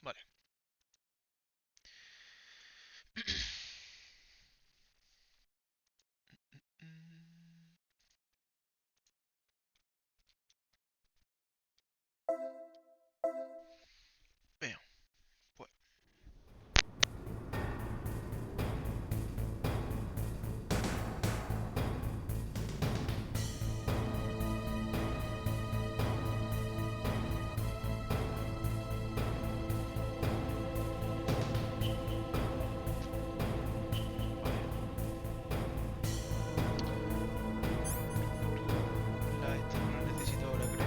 Vale. Bien, pues. La esta no la necesito ahora, creo.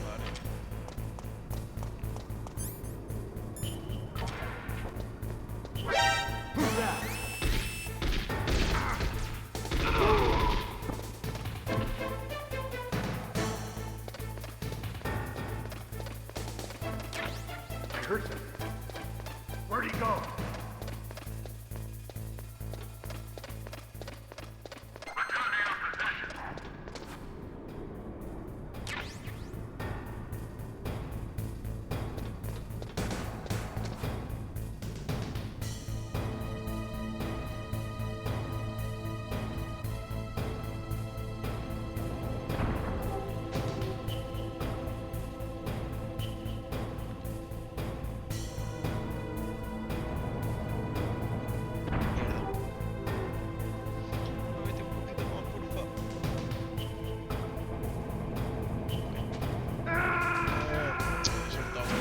Vale. I heard something. Where'd he go? Mierda. Muévete un poquito más, por favor. He soltado.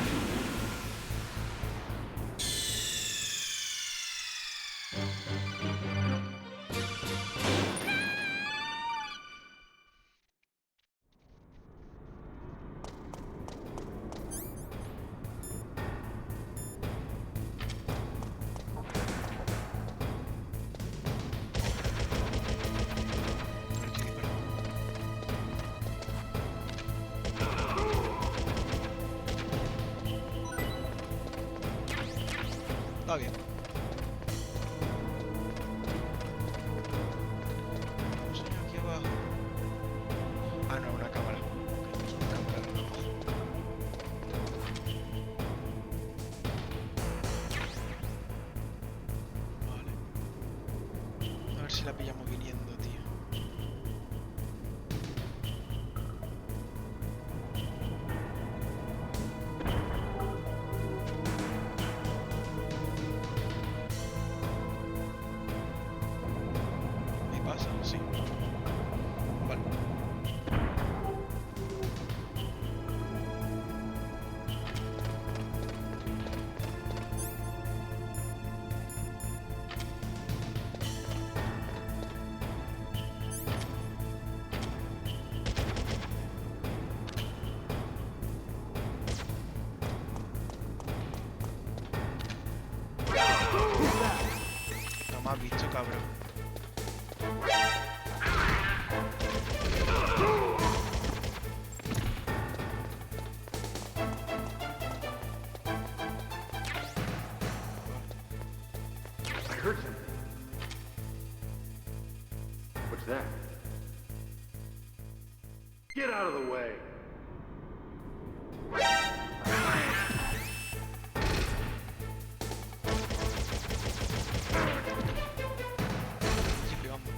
Estoy disparando. Está bien. Vamos allá aquí abajo. Ah, no, una cámara. Ok, es una cámara de abajo. Vale. A ver si la pillamos viniendo, tío. ¿Me pasa? Sí. Vale. No me has visto, cabrón. I heard something. What's that? Get out of the way. Estoy pegando.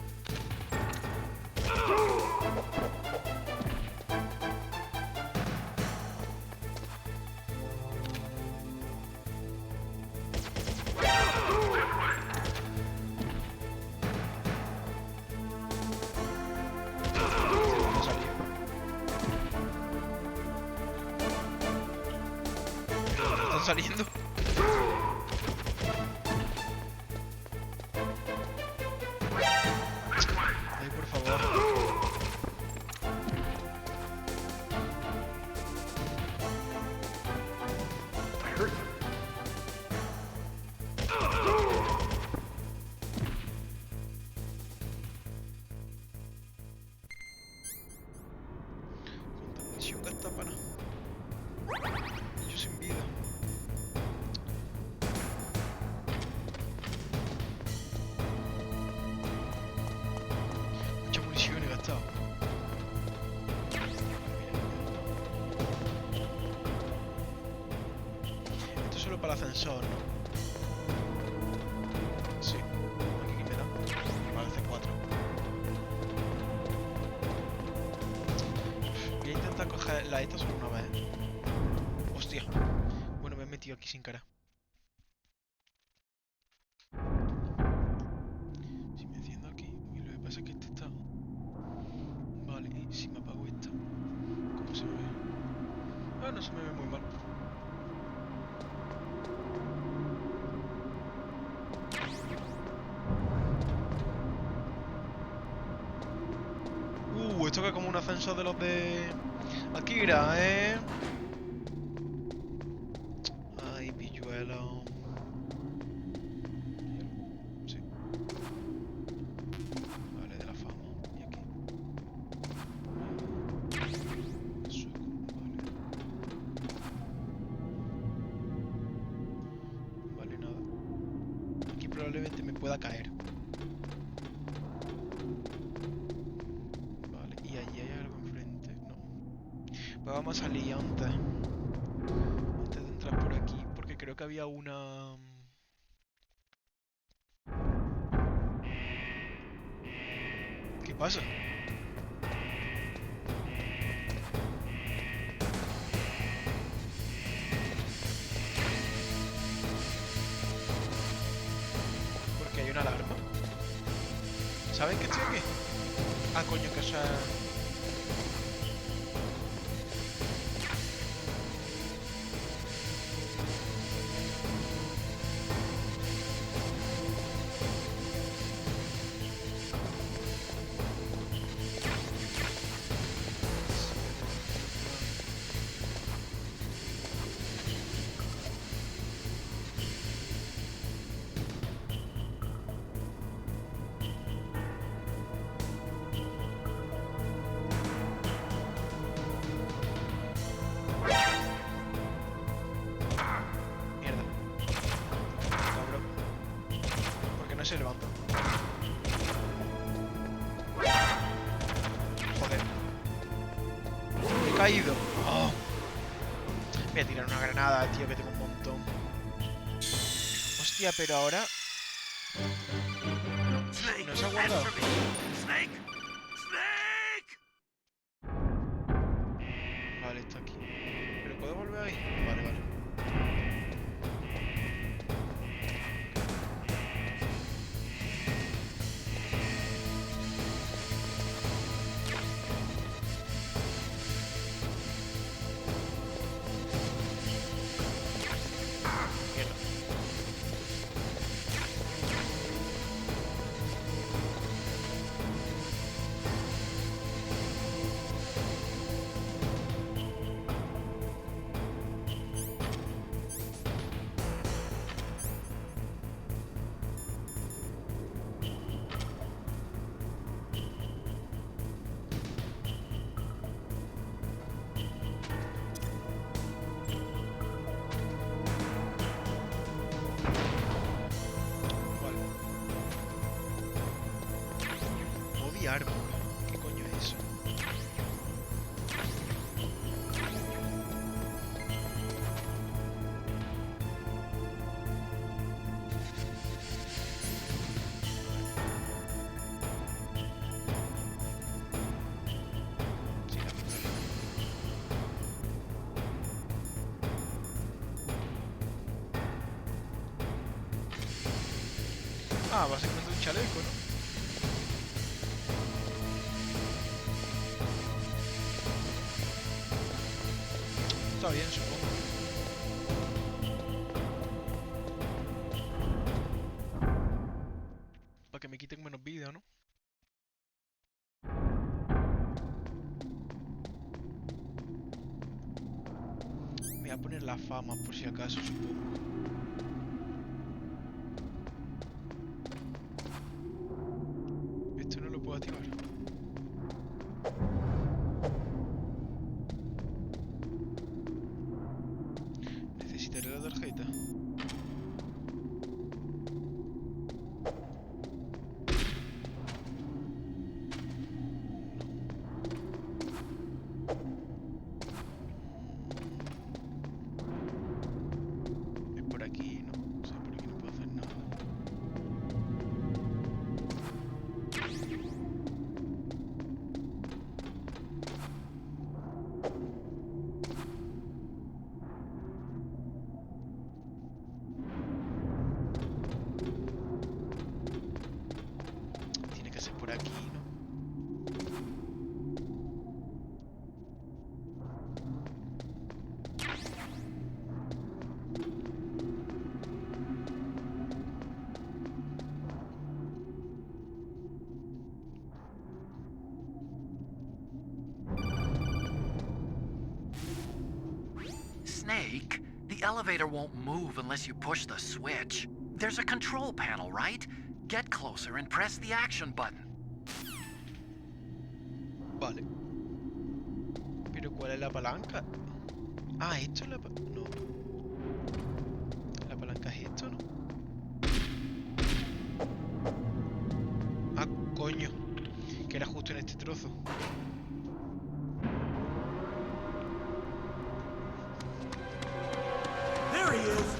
No salió. ¿Están saliendo? Ay, por favor. I heard something. ¿Cuánta munición gasta para nada? Yo sin vida. para el ascensor, ¿no? Sí. Aquí me da. Vale, C4. Voy a intentar coger la esta solo una vez. Hostia. Bueno, me he metido aquí sin cara. Si me enciendo aquí, y lo que pasa es que este está... Vale, y si me apago esta, ¿cómo se me ve? Ah, no se me ve muy mal. Esto que es como un ascensor de los de... Akira, ¿eh? Ay, pilluelo. Sí. Vale, de la fama. Y aquí. Sueco, vale. Vale, nada. Aquí probablemente me pueda caer. Vale, y allí hay algo enfrente. No. Pues vamos a salir antes. Antes de entrar por aquí. Porque creo que había una... ¿Qué pasa? Porque hay una alarma. ¿Saben que estoy aquí? Ah, coño, que eso es... Mierda. Cabrón. ¿Por qué no se levanta? Joder. He caído. Oh. Voy a tirar una granada, tío, que tengo un montón. Hostia, pero ahora... No se ha guardado. Vale, está aquí. ¿Pero puedo volver ahí? Vale, vale. Mierda. Vale. Body armor. ¿Qué coño es eso? Sí, la pistola. Ah, básicamente un chaleco, ¿no? Está bien, supongo. Para que me quiten menos vida, ¿no? Me voy a poner la fama por si acaso, supongo. Esto no lo puedo activar. Necesitaré la tarjeta. Snake, the elevator won't move unless you push the switch. There's a control panel, right? Get closer and press the action button. Vale. Pero ¿cuál es la palanca? Ah, esto es la palanca. No. La palanca es esto, ¿no? Ah, coño. Que era justo en este trozo. There he is.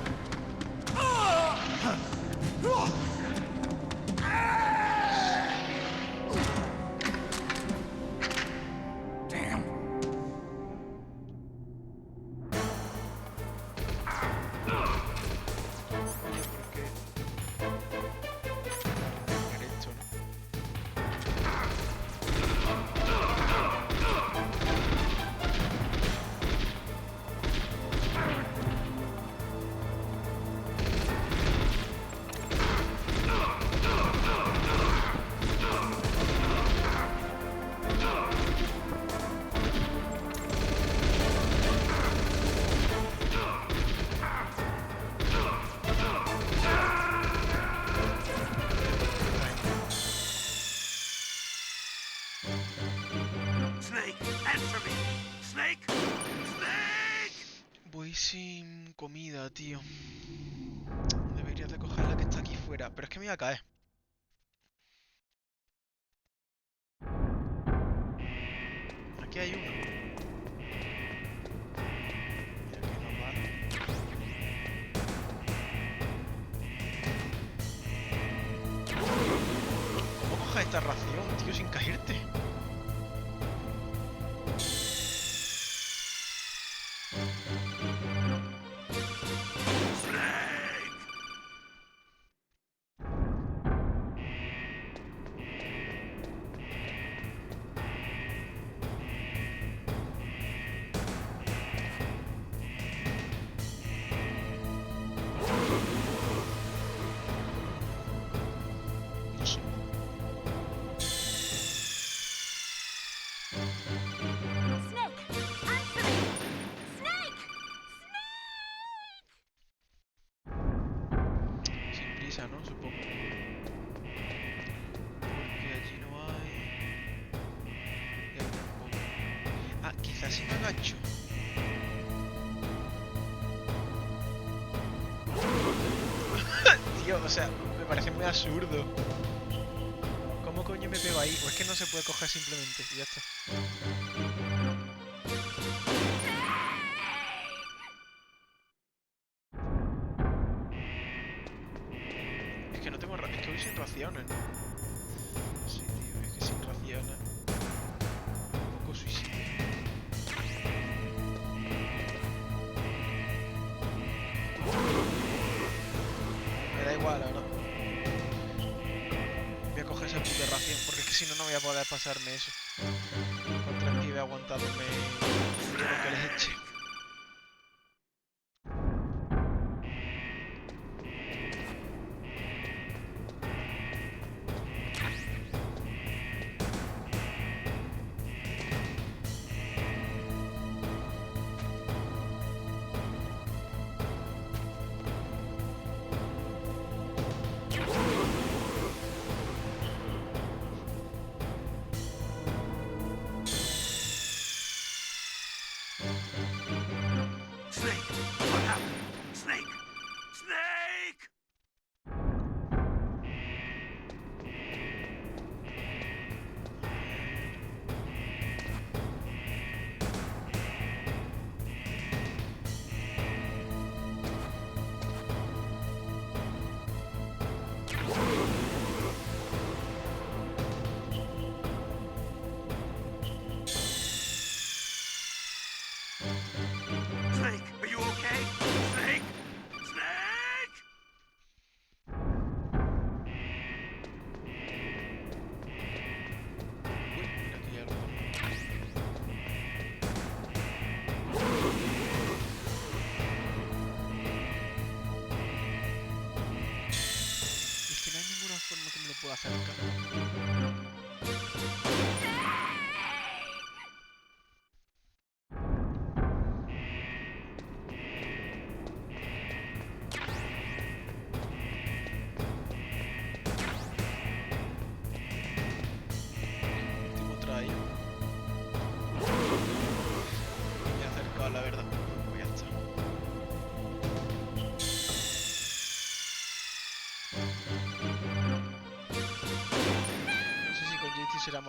Damn. Derecho, ¿no? Snake, answer me. Snake? Snake! Voy sin comida, tío. Debería de coger la que está aquí fuera. Pero es que me iba a caer. Aquí hay uno. Mira que no vale. ¿Cómo coges esta ración, tío, sin caerte? Snake! No sé. Snake! Answer me! Snake! Sin prisa, ¿no? Supongo. Porque allí no hay... Y ahí tampoco. Ah, quizás si me agacho. Tío, o sea, me parece muy absurdo. ¿Cómo coño me pego ahí? O es que no se puede coger simplemente y ya está. Es que no tengo... Es que voy sin raciones, ¿no? Sí, tío, es que sin raciones... Un poco suicidio. Me da igual, la verdad. Voy a coger esa puta ración, porque es que si no, no voy a poder pasarme eso. Con 3 pibes aguantándome todo lo que les eche. Snake! What happened? Snake! Snake! Snake, are you okay? Snake? Snake!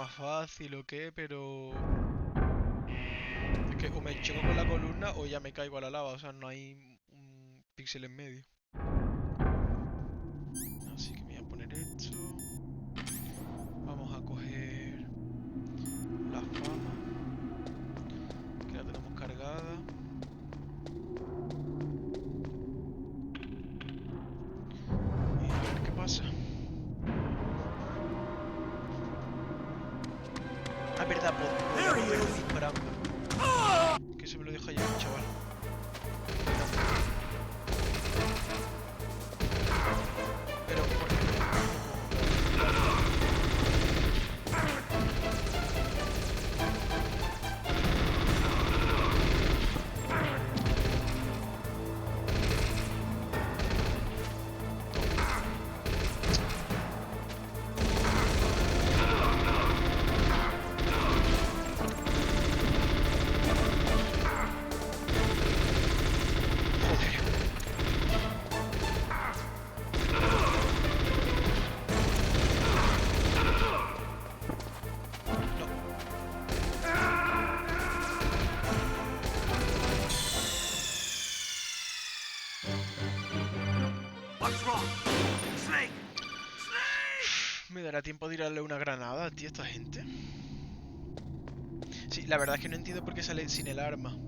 más fácil o qué, pero... Es que o me choco con la columna o ya me caigo a la lava, o sea, no hay un píxel en medio. Así que me voy a poner esto. Vamos a coger la fama, que la tenemos cargada. Y a ver qué pasa. Ah, es verdad, podría moverme disparando. Que se me lo deja ya el chaval. Pero, ¿por qué no? What's wrong? Snake! Snake! ¿Me dará tiempo de tirarle una granada, tío, a esta gente? Sí, la verdad es que no entiendo por qué sale sin el arma. Yo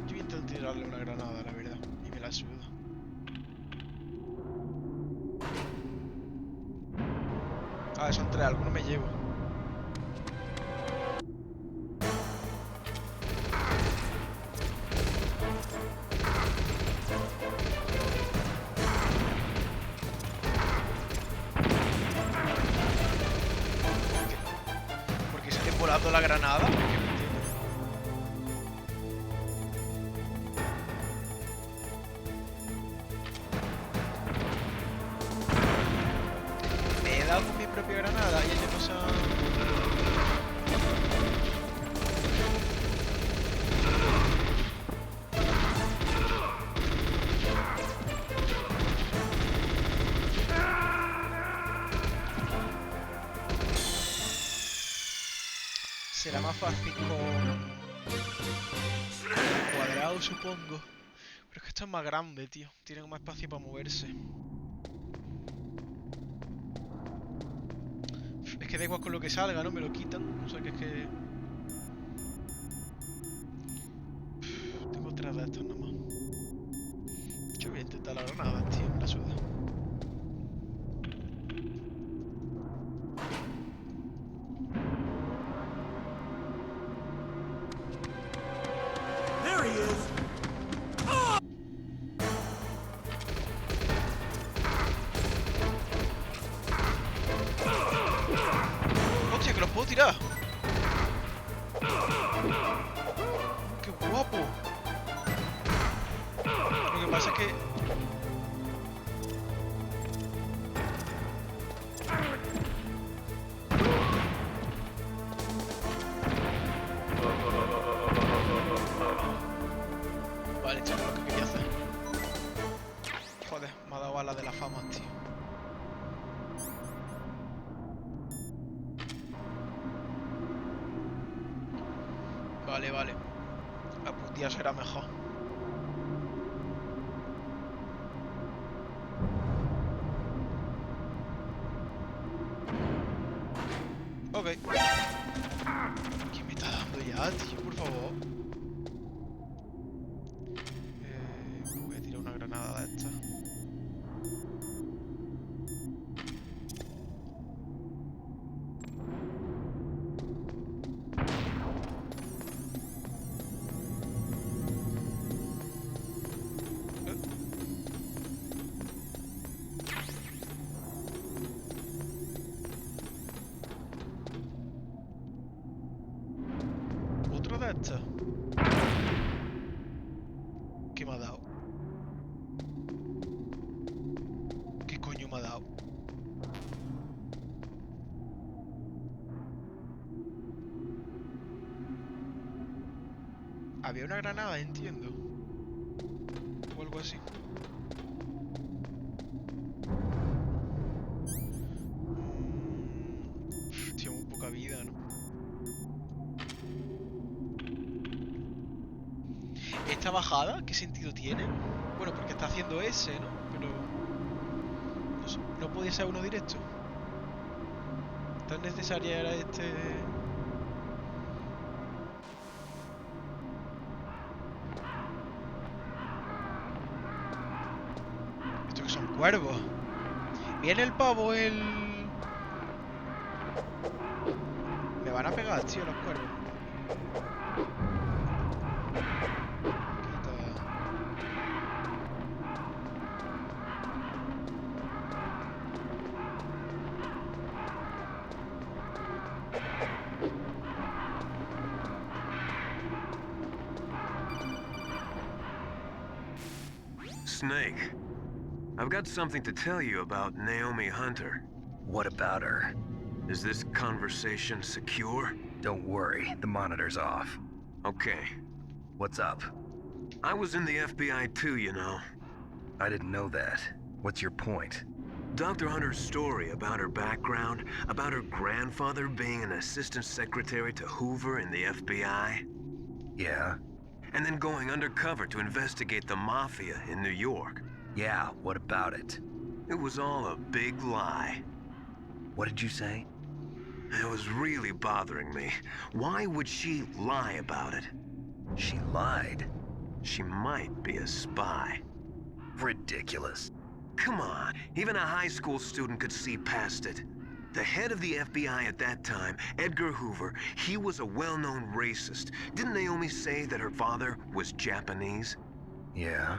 voy a intentar tirarle una granada, la verdad. Y me la suda. Ah, son tres, alguno me llevo. ¿Por qué sale volando la granada? Es que no entiendo. Me he dado con mi propia granada y ella no se ha... Será más fácil con cuadrado, supongo. Pero es que esto es más grande, tío. Tienen más espacio para moverse. Es que da igual con lo que salga, ¿no? Me lo quitan. O sea que es que... Tengo tres de estos nomás. Yo voy a intentar la granada, tío. Me la suda. There he is! ¡Hostia, que los puedo tirar! ¡Qué guapo! Lo que pasa es que... Vale, esto no es lo que quería hacer. Joder, me ha dado balas de la fama, tío. Vale, vale. La putía será mejor. Ok. ¿Qué me está dando ya, tío? Por favor. Voy a tirar una granada de esta. ¿Otro de estos? ¿Qué me ha dado? ¿Qué coño me ha dado? Había una granada, entiendo. O algo así. ¿Esta bajada qué sentido tiene? Bueno, porque está haciendo ese, ¿no? Pero... No sé, no podía ser uno directo. ¿Tan necesaria era este...? Estos que son cuervos. Viene el pavo, Me van a pegar, tío, los cuervos. Snake, I've got something to tell you about Naomi Hunter. What about her? Is this conversation secure? Don't worry, the monitor's off. Okay. What's up? I was in the FBI too, you know. I didn't know that. What's your point? Dr. Hunter's story about her background, about her grandfather being an assistant secretary to Hoover in the FBI. Yeah? And then going undercover to investigate the Mafia in New York. Yeah, what about it? It was all a big lie. What did you say? It was really bothering me. Why would she lie about it? She lied? She might be a spy. Ridiculous. Come on, even a high school student could see past it. The head of the FBI at that time, Edgar Hoover, he was a well-known racist. Didn't Naomi say that her father was Japanese? Yeah?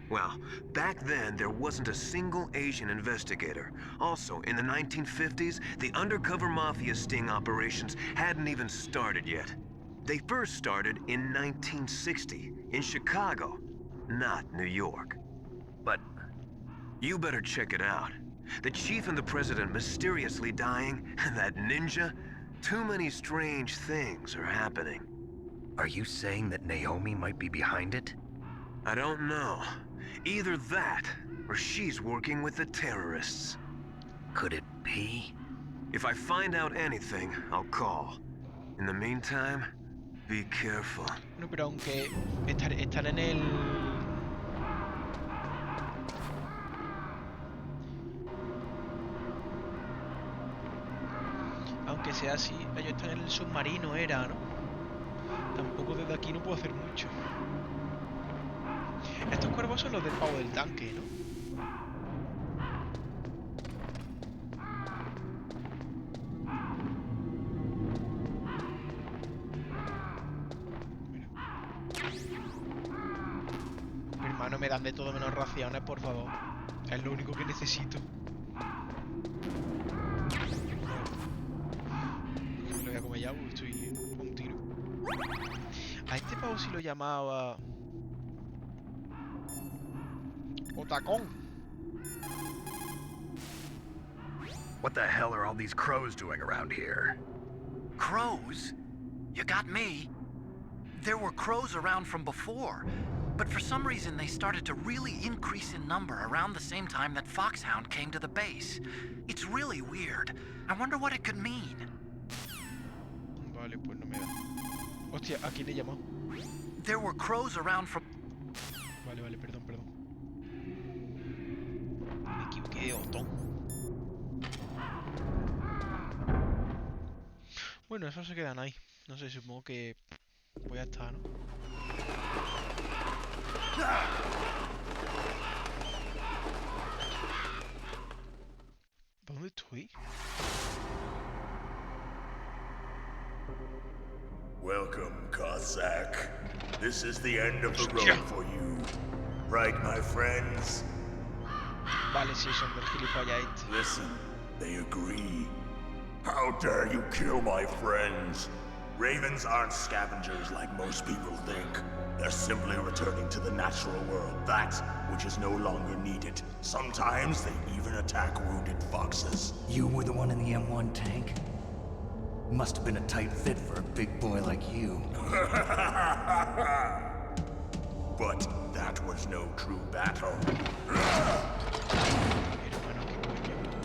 Well, back then, there wasn't a single Asian investigator. Also, in the 1950s, the undercover mafia sting operations hadn't even started yet. They first started in 1960, in Chicago, not New York. But... You better check it out. The chief and the president mysteriously dying, that ninja, too many strange things are happening. are you saying that Naomi might be behind it? I don't know. Either that, or she's working with the terrorists. Could it be? If I find out anything, I'll call. In the meantime, be careful. No, pero aunque estar en el... Aunque sea así, ellos están en el submarino, era, ¿no? Tampoco desde aquí no puedo hacer mucho. Estos cuervos son los del pavo del tanque, ¿no? Mi hermano, me dan de todo menos raciones, por favor. Es lo único que necesito. Me lo voy a comer ya, porque estoy a un tiro. A este pavo sí lo llamaba... Otacón. What the hell are all these crows doing around here? Crows? You got me. There were crows around from before, but for some reason they started to really increase in number around the same time that Foxhound came to the base. It's really weird. I wonder what it could mean. Vale, pues no me da. Hostia, ¿a quién he llamado? There were crows around from... Vale, vale, perdón. Me equivoqué de botón. Bueno, esos se quedan ahí. No sé, supongo que... Pues ya está, ¿no? ¿Dónde estoy? Welcome, Cossack. This is the end of the road for you. Right, my friends? Vale, sí, son del gilipollas este. Listen, they agree. How dare you kill my friends? Ravens aren't scavengers like most people think. They're simply returning to the natural world, that which is no longer needed. Sometimes they even attack wounded foxes. You were the one in the M1 tank? Must have been a tight fit for a big boy like you. But that was no true battle.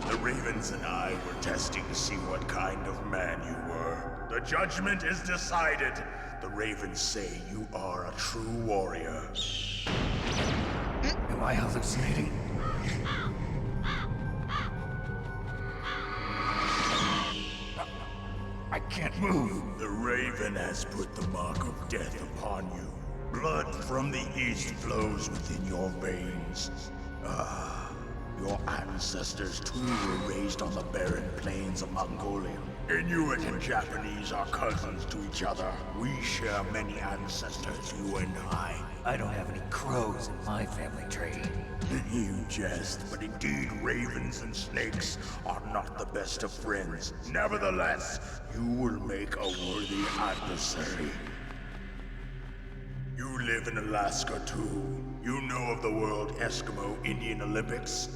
The Ravens and I were testing to see what kind of man you were. The judgment is decided. The ravens say you are a true warrior. Am I hallucinating? I can't move. The raven has put the mark of death upon you. Blood from the east flows within your veins. Ah, your ancestors too were raised on the barren plains of Mongolia. Inuit and Japanese are cousins to each other. We share many ancestors, you and I. I don't have any crows in my family tree. You jest, but indeed ravens and snakes are not the best of friends. Nevertheless, you will make a worthy adversary. You live in Alaska too. You know of the World Eskimo Indian Olympics?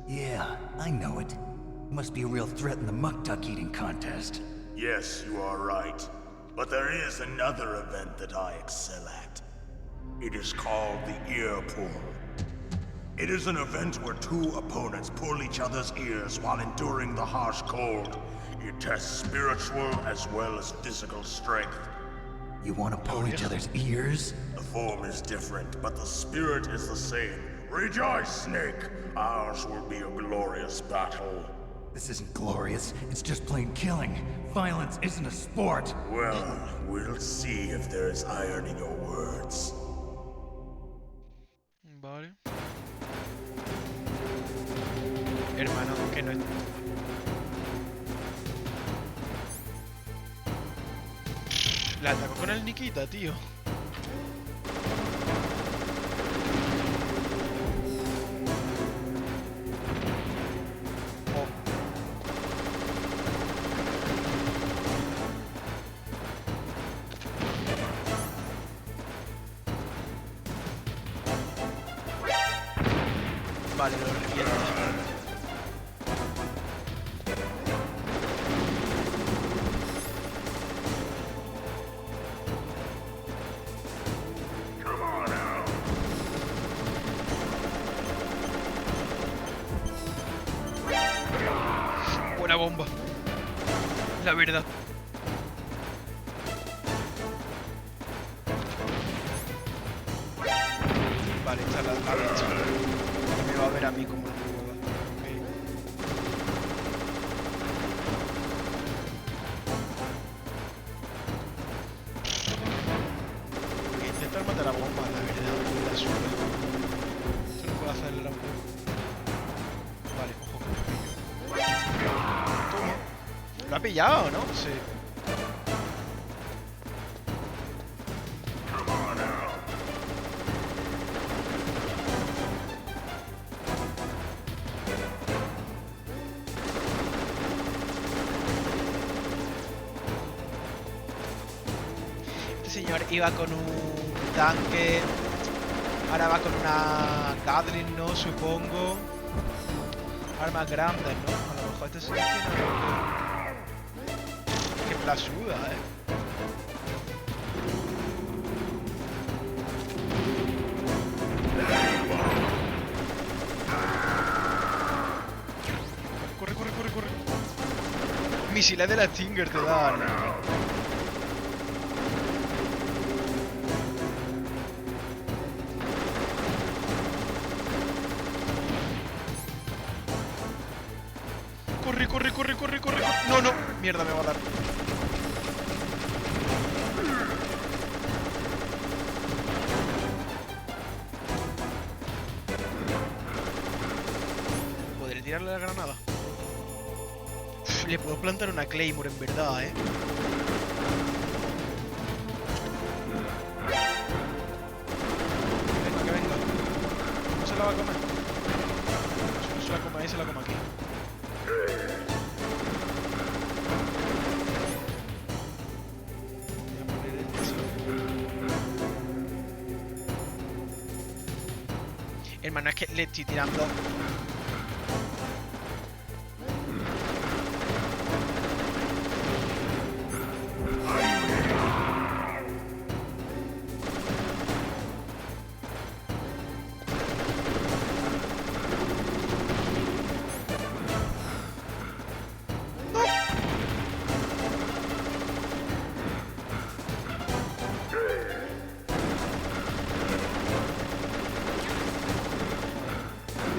Yeah, I know it. Must be a real threat in the muck duck eating contest. Yes, you are right. But there is another event that I excel at. It is called the ear pull. It is an event where two opponents pull each other's ears while enduring the harsh cold. It tests spiritual as well as physical strength. You want to pull each other's ears? The form is different, but the spirit is the same. Rejoice, Snake! Ours will be a glorious battle. This isn't glorious. It's just plain killing. Violence isn't a sport. Well, we'll see if there is iron in your words. Vale. Hermano, que no es... La atacó con el Nikita, tío. Oh. Vale, lo reviento. Buena bomba. La verdad. Vale, esta la bicha. Me va a ver a mí como una hueva. Voy a intentar matar a bomba, la verdad. La suerte. Esto no puedo hacer el rampo. Vale, ojo que me pillo. Toma. ¿Lo ha pillado, no? Sí. Este señor iba con un tanque. Ahora va con una Gatling, ¿no? Supongo. Armas grandes, ¿no? A lo mejor este señor tiene algo que plasuda, Corre, corre, corre, corre. Misiles de la Stinger te dan. Corre, corre, corre, corre, corre. No, no. Mierda, me va a dar. ¿Podré tirarle la granada? Uf, le puedo plantar una Claymore en verdad, Venga, que venga. ¿No se la va a comer? Si no se la come ahí, se la come aquí. Voy a poner el tesoro. Hermano, es que le estoy tirando.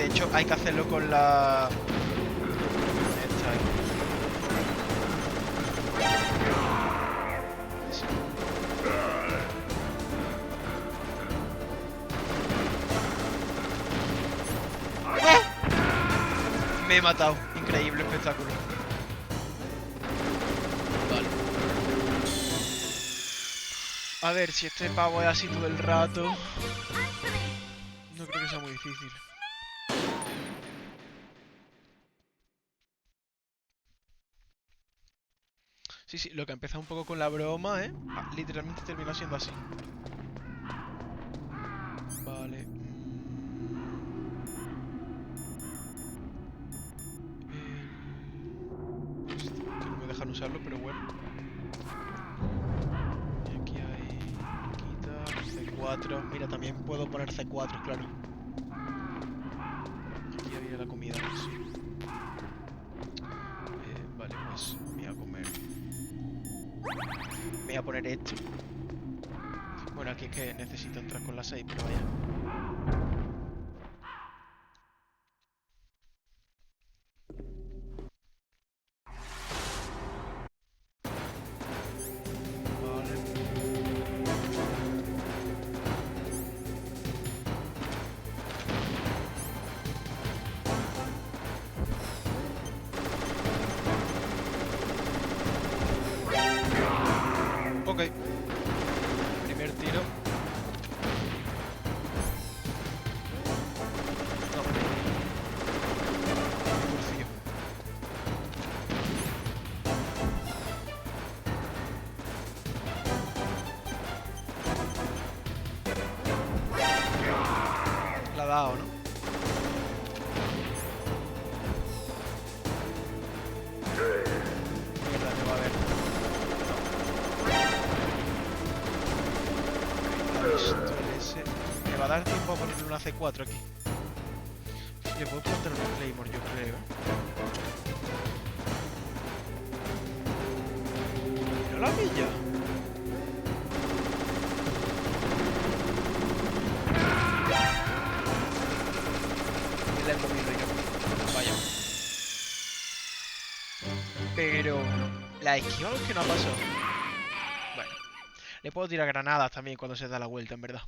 hecho, hay que hacerlo con la... Esta ahí. Sí. ¡No! Me he matado. Increíble espectáculo. Vale. A ver, si este pavo es así todo el rato... No creo que sea muy difícil. Sí, sí, lo que empieza un poco con la broma, ¿eh? Literalmente termina siendo así. Vale. Esto, que no me dejan usarlo, pero bueno. Y aquí hay... Quita, C4. Mira, también puedo poner C4, claro. Aquí había la comida, sí. Vale, pues voy a comer. Voy a poner esto. Bueno, aquí es que necesito entrar con la 6, pero vaya. Ok. Primer tiro. No. Confío. La ha dado, ¿no? Mierda, me va a ver. Me va a dar tiempo a ponerle una C4 aquí. Le puedo plantar una Claymore, yo creo. Mira la villa. Y la he comido yo. Vaya. Pero... La esquiva es que no ha pasado. Bueno. Le puedo tirar granadas también cuando se da la vuelta, en verdad.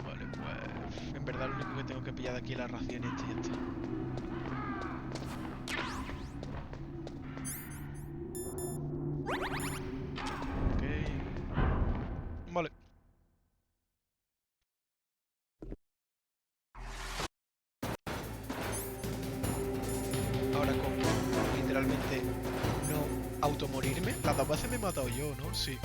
Vale, pues... En verdad lo único que tengo que pillar de aquí es la ración esta y ya está. Ok. Vale. Ahora con literalmente no automorirme. Las dos veces me he matado yo, ¿no? Sí.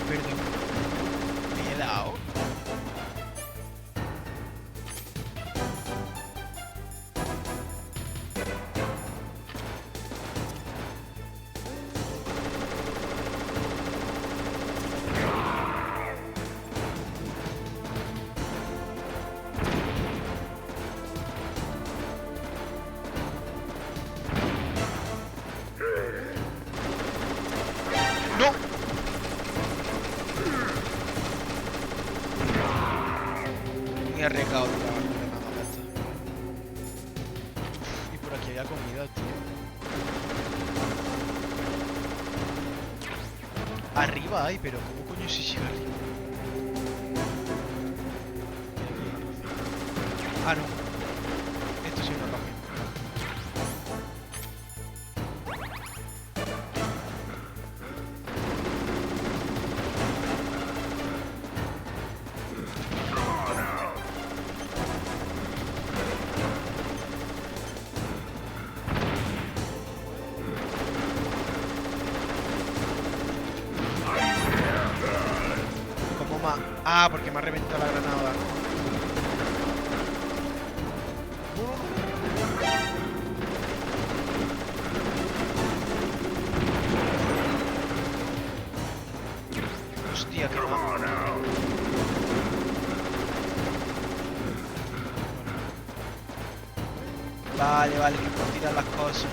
Perdón. Me he dado. ¡No! Muy arriesgado de la granada esta. Y por aquí había comida, tío. Arriba hay, pero ¿cómo coño se llega arriba? Ah, no. Esto sí es una página. ¿Cómo más? Ah, porque me ha reventado la granada, ¿no? Vale, vale, que puedo tirar las cosas.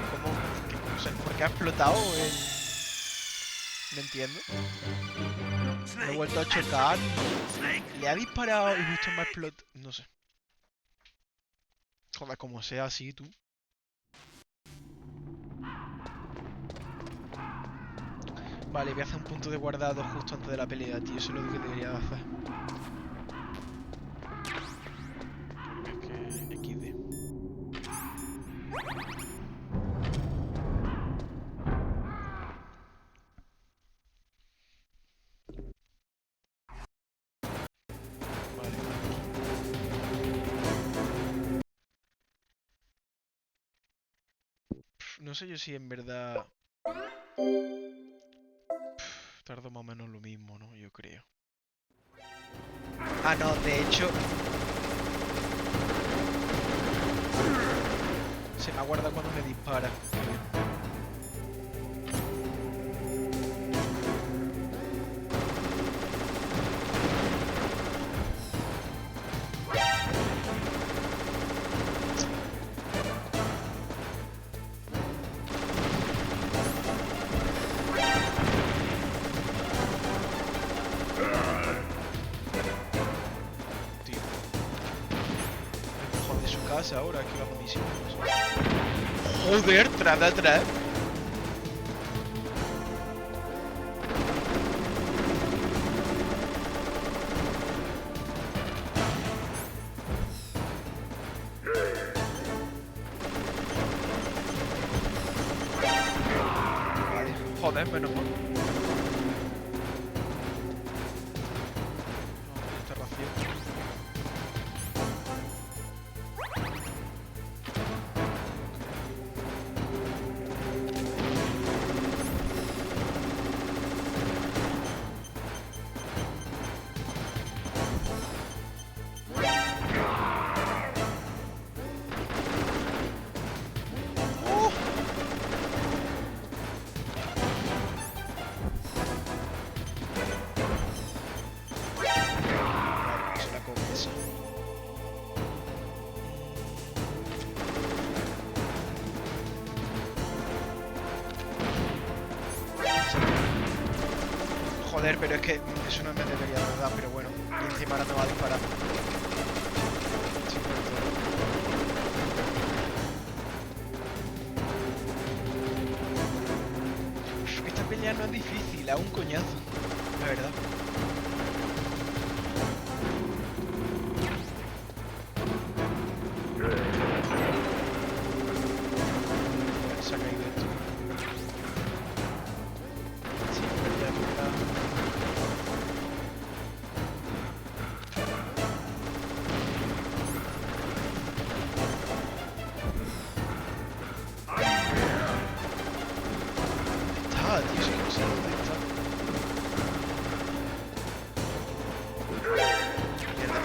¿Cómo? O sea, ¿por qué ha explotado el...? No entiendo. Me he vuelto a chocar. Le ha disparado y justo me ha explotado. No sé. Joder, como sea así, tú. Vale, voy a hacer un punto de guardado justo antes de la pelea, tío. Eso es lo que debería hacer. Porque es que XD. Vale. No sé yo si en verdad... Tardo más o menos lo mismo, ¿no? Yo creo. Ah, no, de hecho... Se me ha guardado cuando me dispara. Ahora que vamos misiones. Joder, tras de atrás. Vale, joder, menos mal. No, esta ración. Joder, pero es que eso no me debería de dar, pero bueno. Y encima ahora me va a disparar. Sí, Uf, esta pelea no es difícil, a un coñazo. La verdad. Se ha caído esto. Sí, pero ya tío, sí, no sé dónde está. Mierda.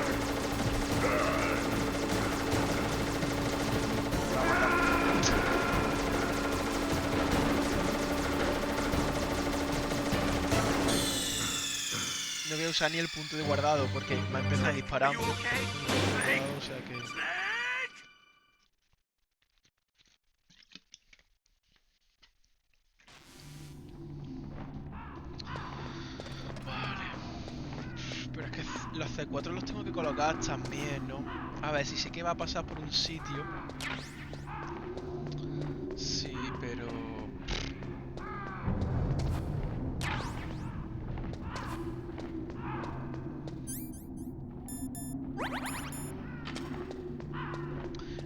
No voy a usar ni el punto de guardado porque me ha empezado a disparar. O sea que... Pero es que los C4 los tengo que colocar también, ¿no? A ver, si sé que va a pasar por un sitio. Sí, pero...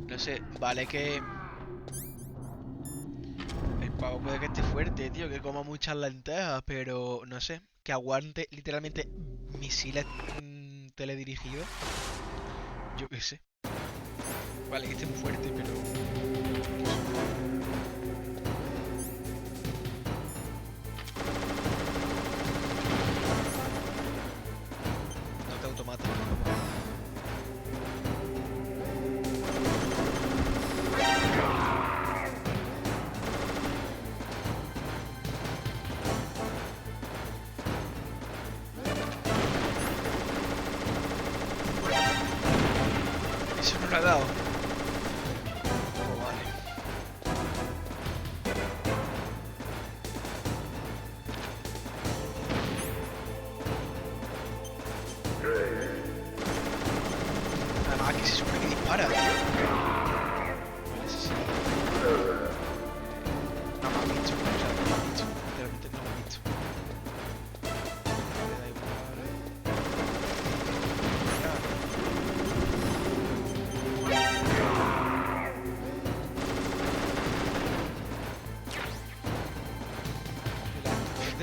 No sé, vale que... El pavo puede que esté fuerte, tío, que coma muchas lentejas, pero no sé, que aguante literalmente misiles teledirigidos. Yo qué sé. Vale, que esté muy fuerte, pero... No te automático.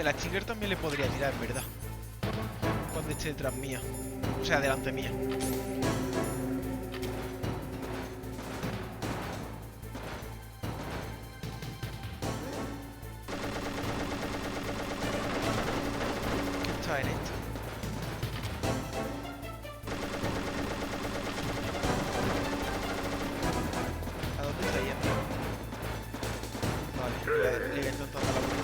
la Stinger también le podría tirar, en verdad. Cuando esté detrás mía. O sea, delante mía. ¿Qué está en esto? ¿A dónde está yendo? Vale, le voy a intentar dar la vuelta.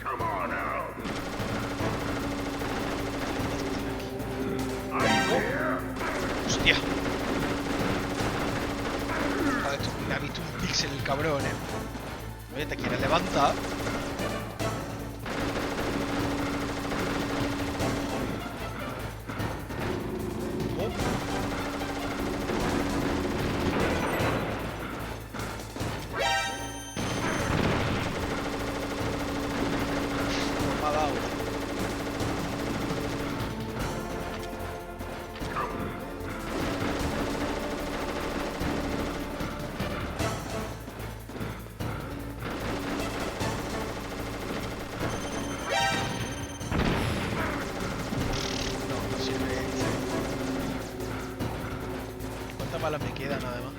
Come on out. ¡Hostia! Joder, me ha visto un pixel el cabrón, Oye, ¿te quieres levantar? Oh. Me ha dado. No, no sirve este. ¿Cuántas balas me quedan, además?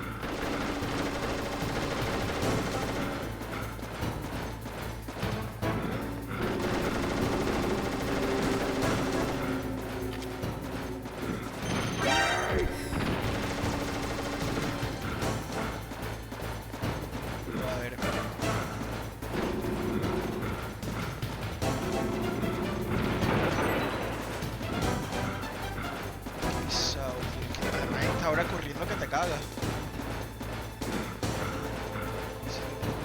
A ver. Pesado, tío. Que además esta hora corriendo que te cagas. Si me quito-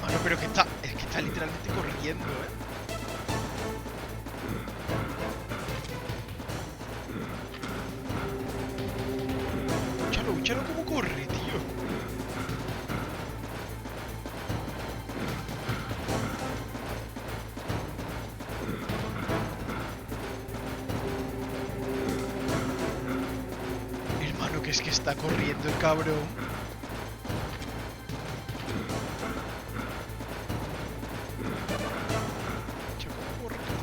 Mano, pero que está. Es que está literalmente corriendo, Escúchalo cómo corre, tío. Hermano, que es que está corriendo el cabrón. Che, cómo corre, tío.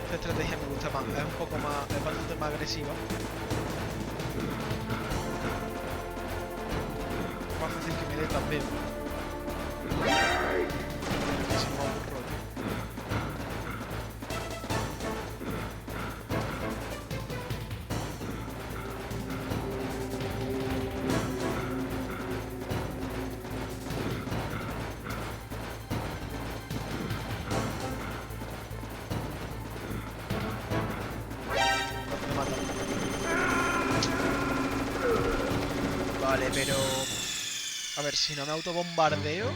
Esta estrategia me gusta más, es un poco más, es bastante más agresiva. Más fácil que me dé también. Que se me aburro, tío. Me mata. Vale, pero... A ver, si no me autobombardeo...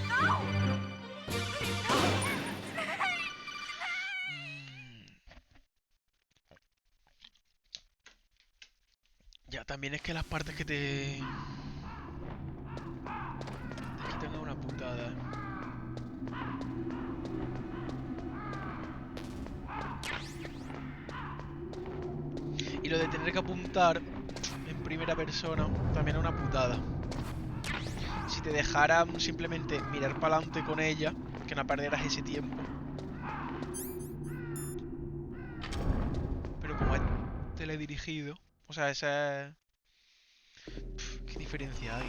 Ya, también es que las partes que te... Te quitan una putada. Y lo de tener que apuntar en primera persona también es una putada. Si te dejaran simplemente mirar para adelante con ella, que no perdieras ese tiempo. Pero como es teledirigido, o sea, esa... ¿Qué diferencia hay?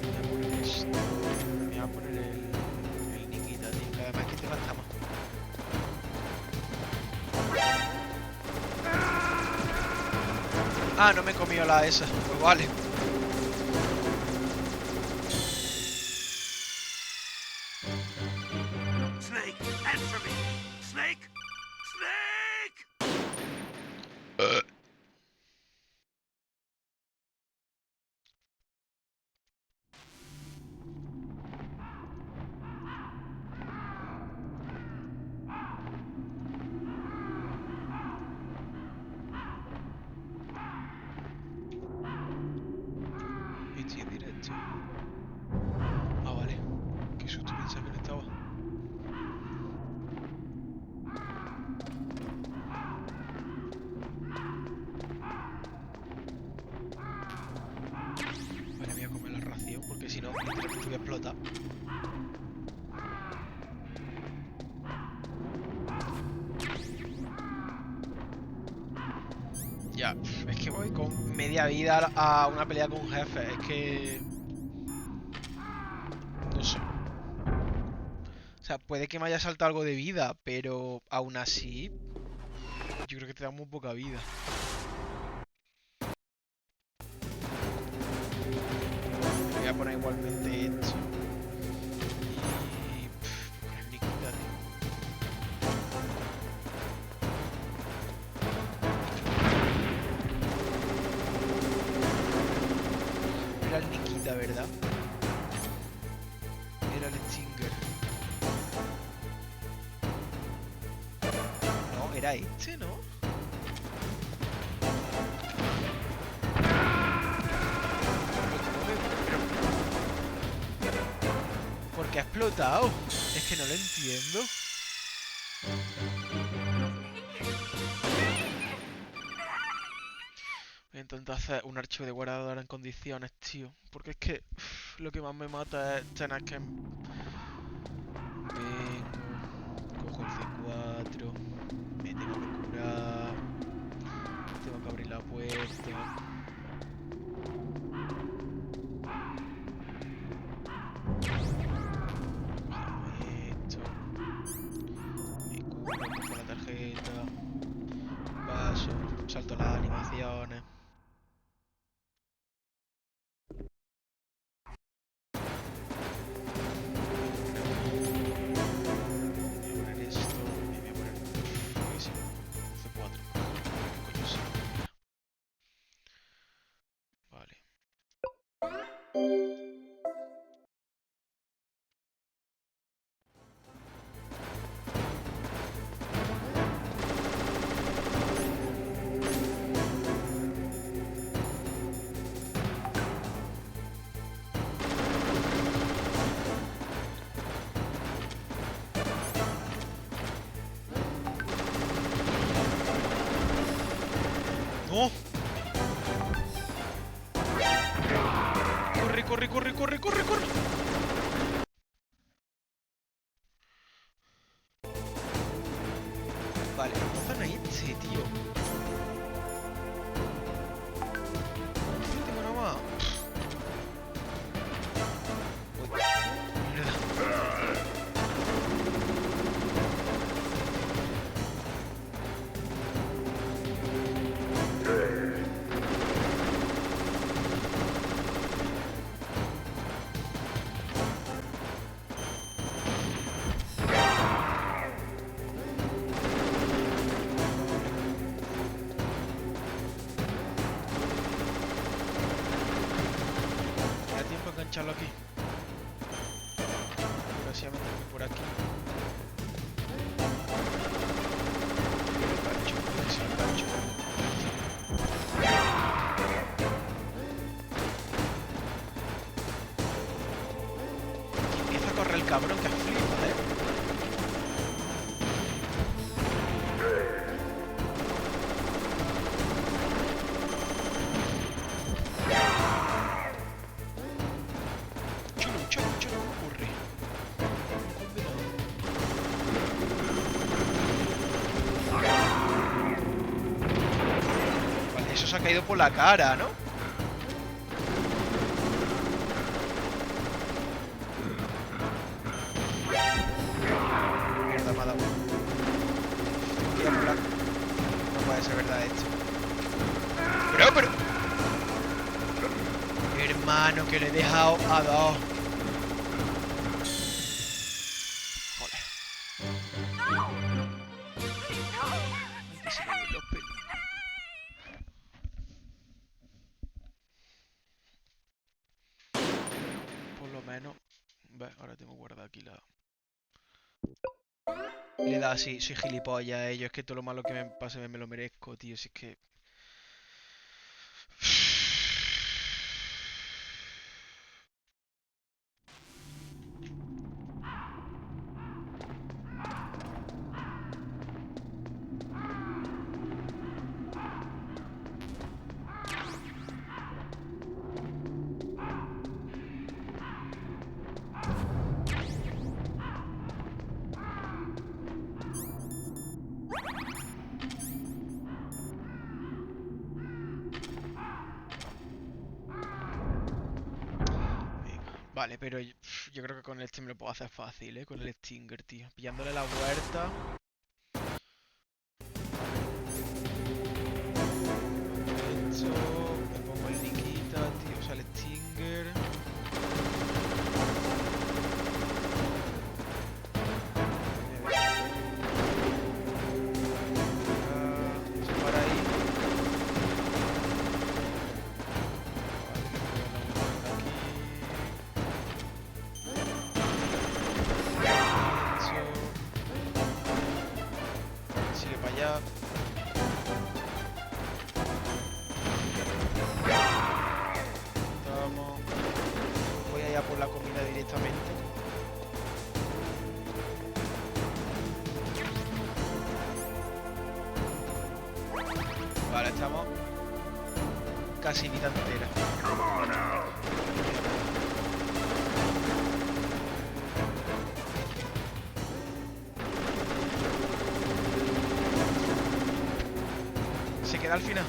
Voy a poner esto... Me voy a poner el Nikita, tío, que además es que te gasta más. Ah, no me he comido la esa. Pues vale. Snake, answer me! Snake! Snake! Estoy en directo. Ah, vale. Qué susto pensaba que no estaba. Vale, voy a comer la ración porque si no, literalmente voy a explotar. Ya, es que voy con media vida a una pelea con un jefe. Es que... no sé. O sea, puede que me haya saltado algo de vida, pero aún así... yo creo que te da muy poca vida. Voy a poner igualmente esto. Y... ni quítate. Era el Nikita, ¿verdad? Era el Stinger. No, era este, ¿no? ¿Por qué ha explotado? Es que no lo entiendo. Voy a intentar hacer un archivo de guardador en condiciones, tío. Porque es que lo que más me mata es tener que... vengo, cojo el C4, me tengo que curar, tengo que abrir la puerta. Esto, me curo, cojo la tarjeta, paso, salto las animaciones. ¡No! ¡Corre, corre, corre, corre, corre, corre! Vale, no están ahí ese, tío. No tengo nada más. Uy, mierda. Me da tiempo a engancharlo aquí. Ahora sí a meterme por aquí. El gancho, que sea el gancho. Empieza a correr el cabrón que flipa, Chulo, chulo, chulo, corre. Vale, eso se ha caído por la cara, ¿no? Mierda, me ha dado. Tengo que ir a por la... no puede ser verdad esto. Pero... Hermano, que le he dejado a 2. Joder. Que se me ven los pelos. Por lo menos. Ve, ahora tengo guardada aquí la. Le da así, soy gilipollas a ellos. Es que todo lo malo que me pase me lo merezco, tío. Si es que. Vale, pero yo creo que con este me lo puedo hacer fácil, con el Stinger, tío. Pillándole la vuelta. Esto, me pongo el Nikita, tío, o sea, el Stinger. Se para ahí. Sigue para allá. Vamos. Voy allá por la comida directamente. Vale, estamos casi vida entera. Se queda al final.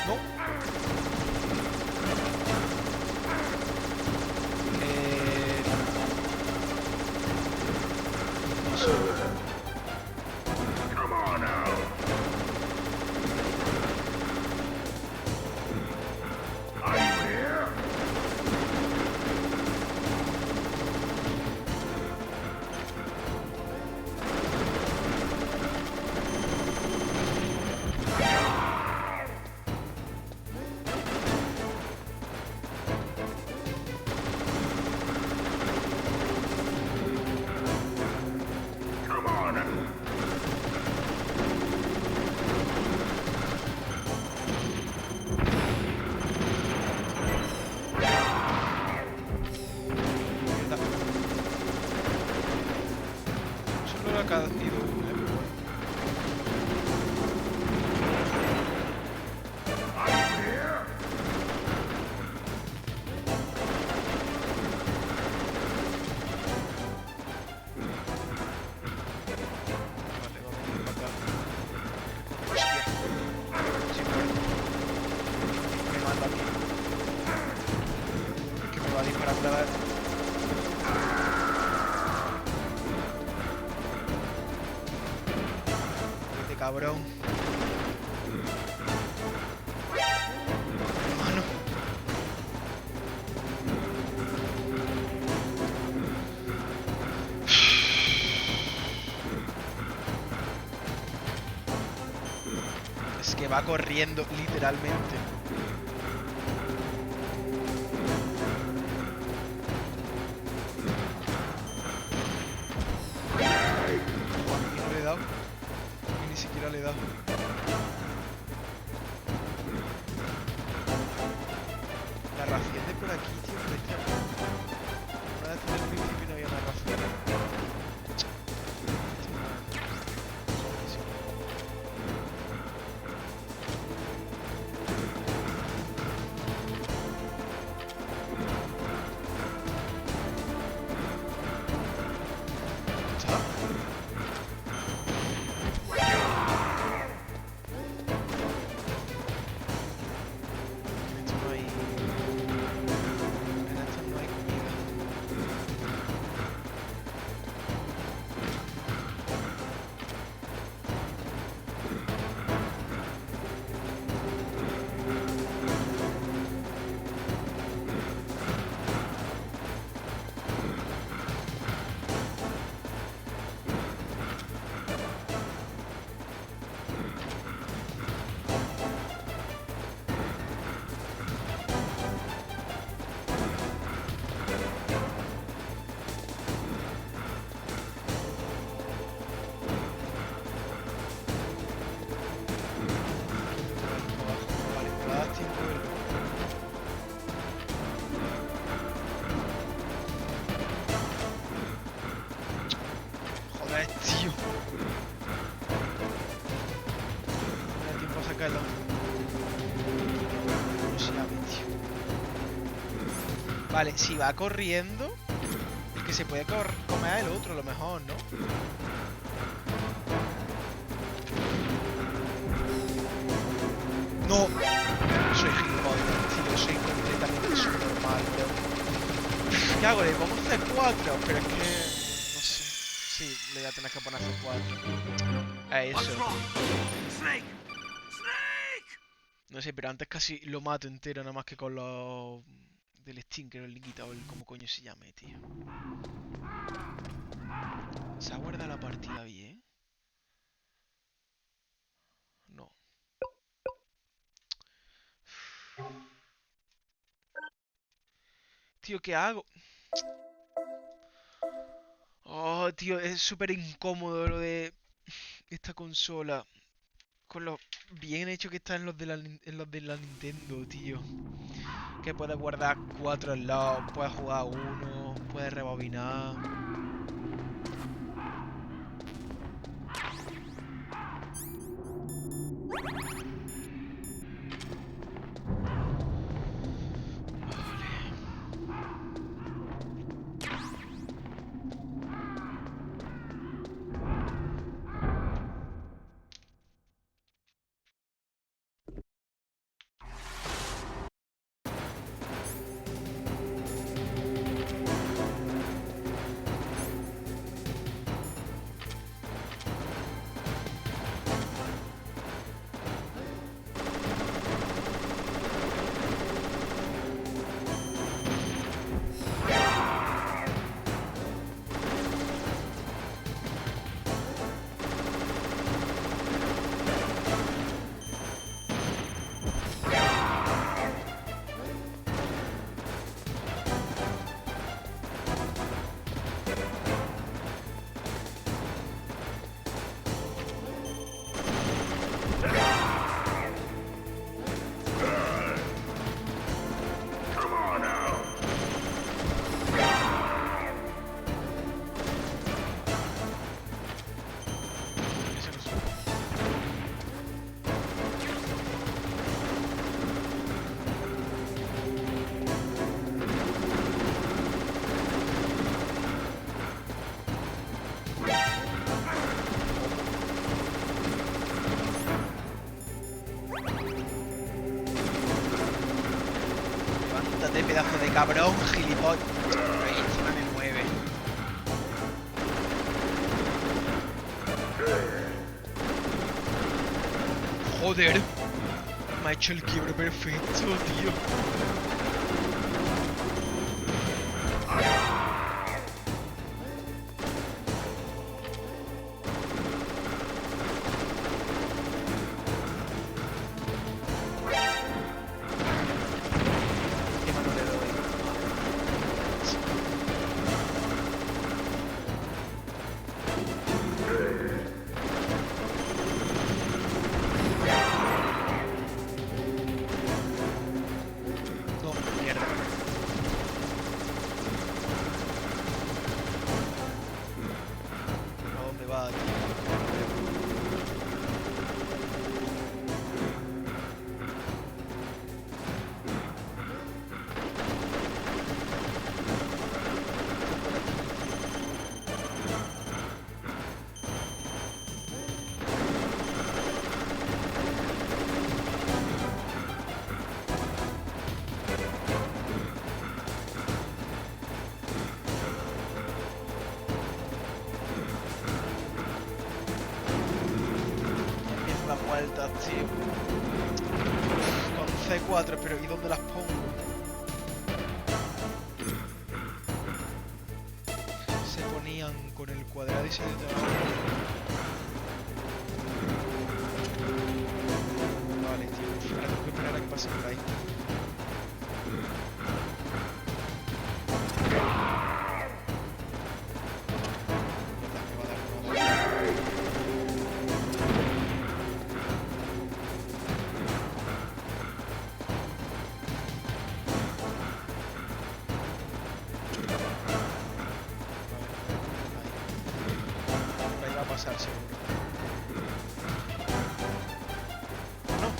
No. No sé. Solo ha caído una, pero bueno. Vale, vamos a ir para acá. Hostia. Sí, me manda aquí. Es que me va a disparar otra vez. Cabrón. Hermano. Es que va corriendo, literalmente. Y no le he dado. Ni siquiera le he dado. La ración de por aquí, tío, por este. Una vez en el principio no había una ración. ¿Está? Esto no hay. tío. No da tiempo a sacarlo. No se llame, tío. Vale, si va corriendo, el que se puede comer es el otro, a lo mejor, ¿no? No, soy gilipollas, tío, soy completamente subnormal, pero... ¿Qué hago? Le pongo C4, pero es que... No sé. Sí, le voy a tener que poner C4. A What's eso. wrong? Snake! Snake! No sé, pero antes casi lo mato entero, nada más que con los... Del Stinker, el Liquita o el como coño se llame, tío. ¿Se ha guardado la partida bien? No. Tío, ¿qué hago? Oh, tío, es súper incómodo lo de esta consola. Con lo bien hecho que está en los de la Nintendo, tío. Que puedes guardar 4 slots, puedes jugar uno, puedes rebobinar. Ese no sube. Levántate, pedazo de cabrón, gilipollas. Ay, encima me mueve. Joder. Me ha hecho el quiebre perfecto, tío. Qué mano le doy. No, mierda. ¿A dónde va, tío? Empiezo las vueltas, tío. Con C4, pero ¿y dónde las pongo? Se ponían con el cuadrado y se Vale, tío. Ahora tengo que esperar a que pase por ahí. Me va a dar, me va a dar. Por ahí va a pasar seguro. No.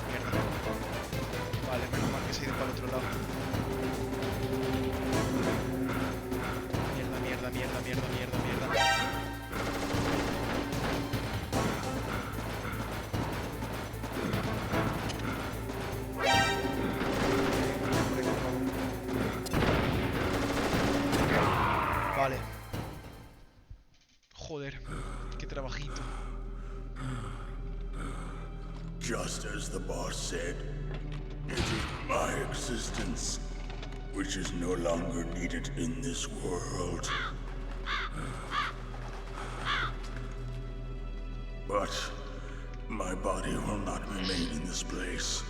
Mierda. Vale, menos mal que se ha ido para el otro lado. Mierda, mierda, mierda, mierda, mierda, mierda. Vale. Joder, qué trabajito. Just as the boss said, it is my existence which is no longer needed in this world. But my body will not remain in this place.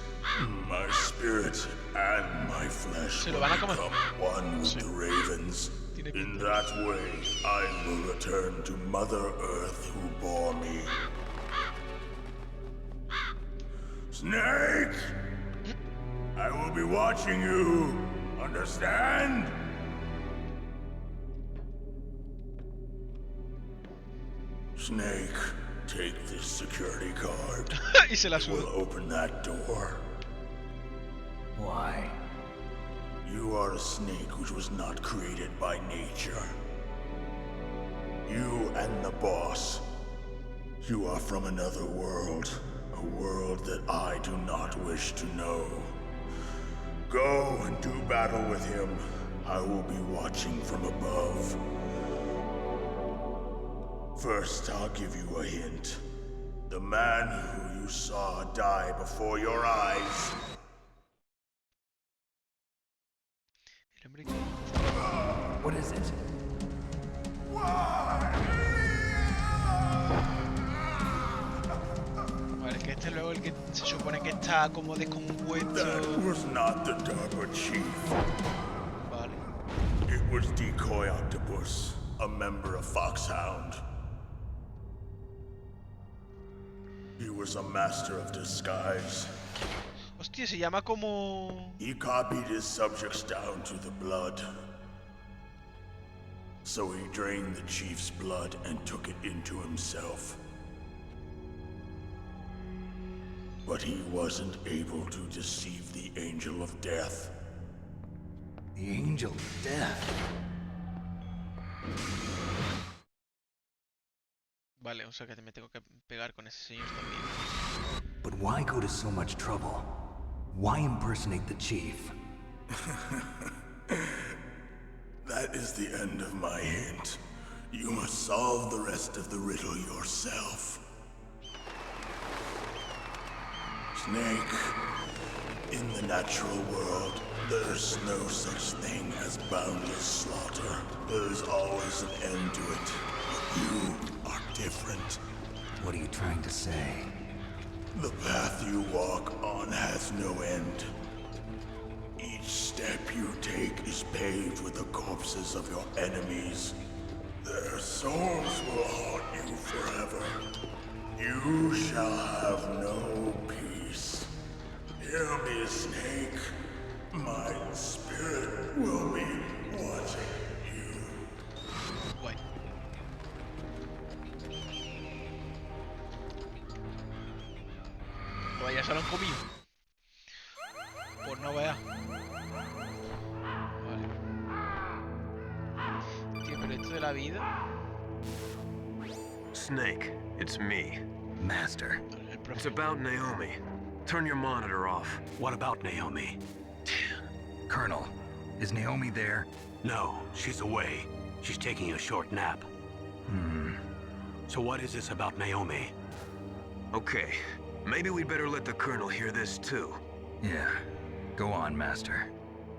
My spirit and my flesh Se lo will van a comer. become one with Sí. the ravens. Tiene In pinta. that way, I will return to Mother Earth who bore me. Snake! I will be watching you. Understand? Snake, take this security card. Y se la It will suda. open that door. Why? You are a snake which was not created by nature. You and the boss. You are from another world. A world that I do not wish to know. Go and do battle with him. I will be watching from above. First, I'll give you a hint. The man who you saw die before your eyes. El hombre que... What is it? Vale, que este es luego el que se supone que está como descompuesto. That was not the DARPA chief. Vale. It was Decoy Octopus, a member of Foxhound. He was a master of disguise. Hostia, se llama como... He copied his subjects down to the blood. So he drained the chief's blood and took it into himself. But he wasn't able to deceive the Angel of Death. The Angel of Death. Vale, o sea que me tengo que pegar con ese señor también. But why go to so much trouble? Why impersonate the chief? That is the end of my hint. You must solve the rest of the riddle yourself. Snake, in the natural world, there's no such thing as boundless slaughter. There's always an end to it. But you are different. What are you trying to say? The path you walk on has no end. Each step you take is paved with the corpses of your enemies. Their souls will haunt you forever. You shall have no peace. Hear me, Snake. My spirit will be watching you. Guay. Vaya, se lo han comido. Pues no vea. Vale. Tío, pero esto de la vida... Snake, it's me. Master. El It's profe. about Naomi. Turn your monitor off. What about Naomi? Colonel, is Naomi there? No, she's away. She's taking a short nap. So what is this about Naomi? Okay, maybe we'd better let the Colonel hear this too. Yeah. Go on, Master.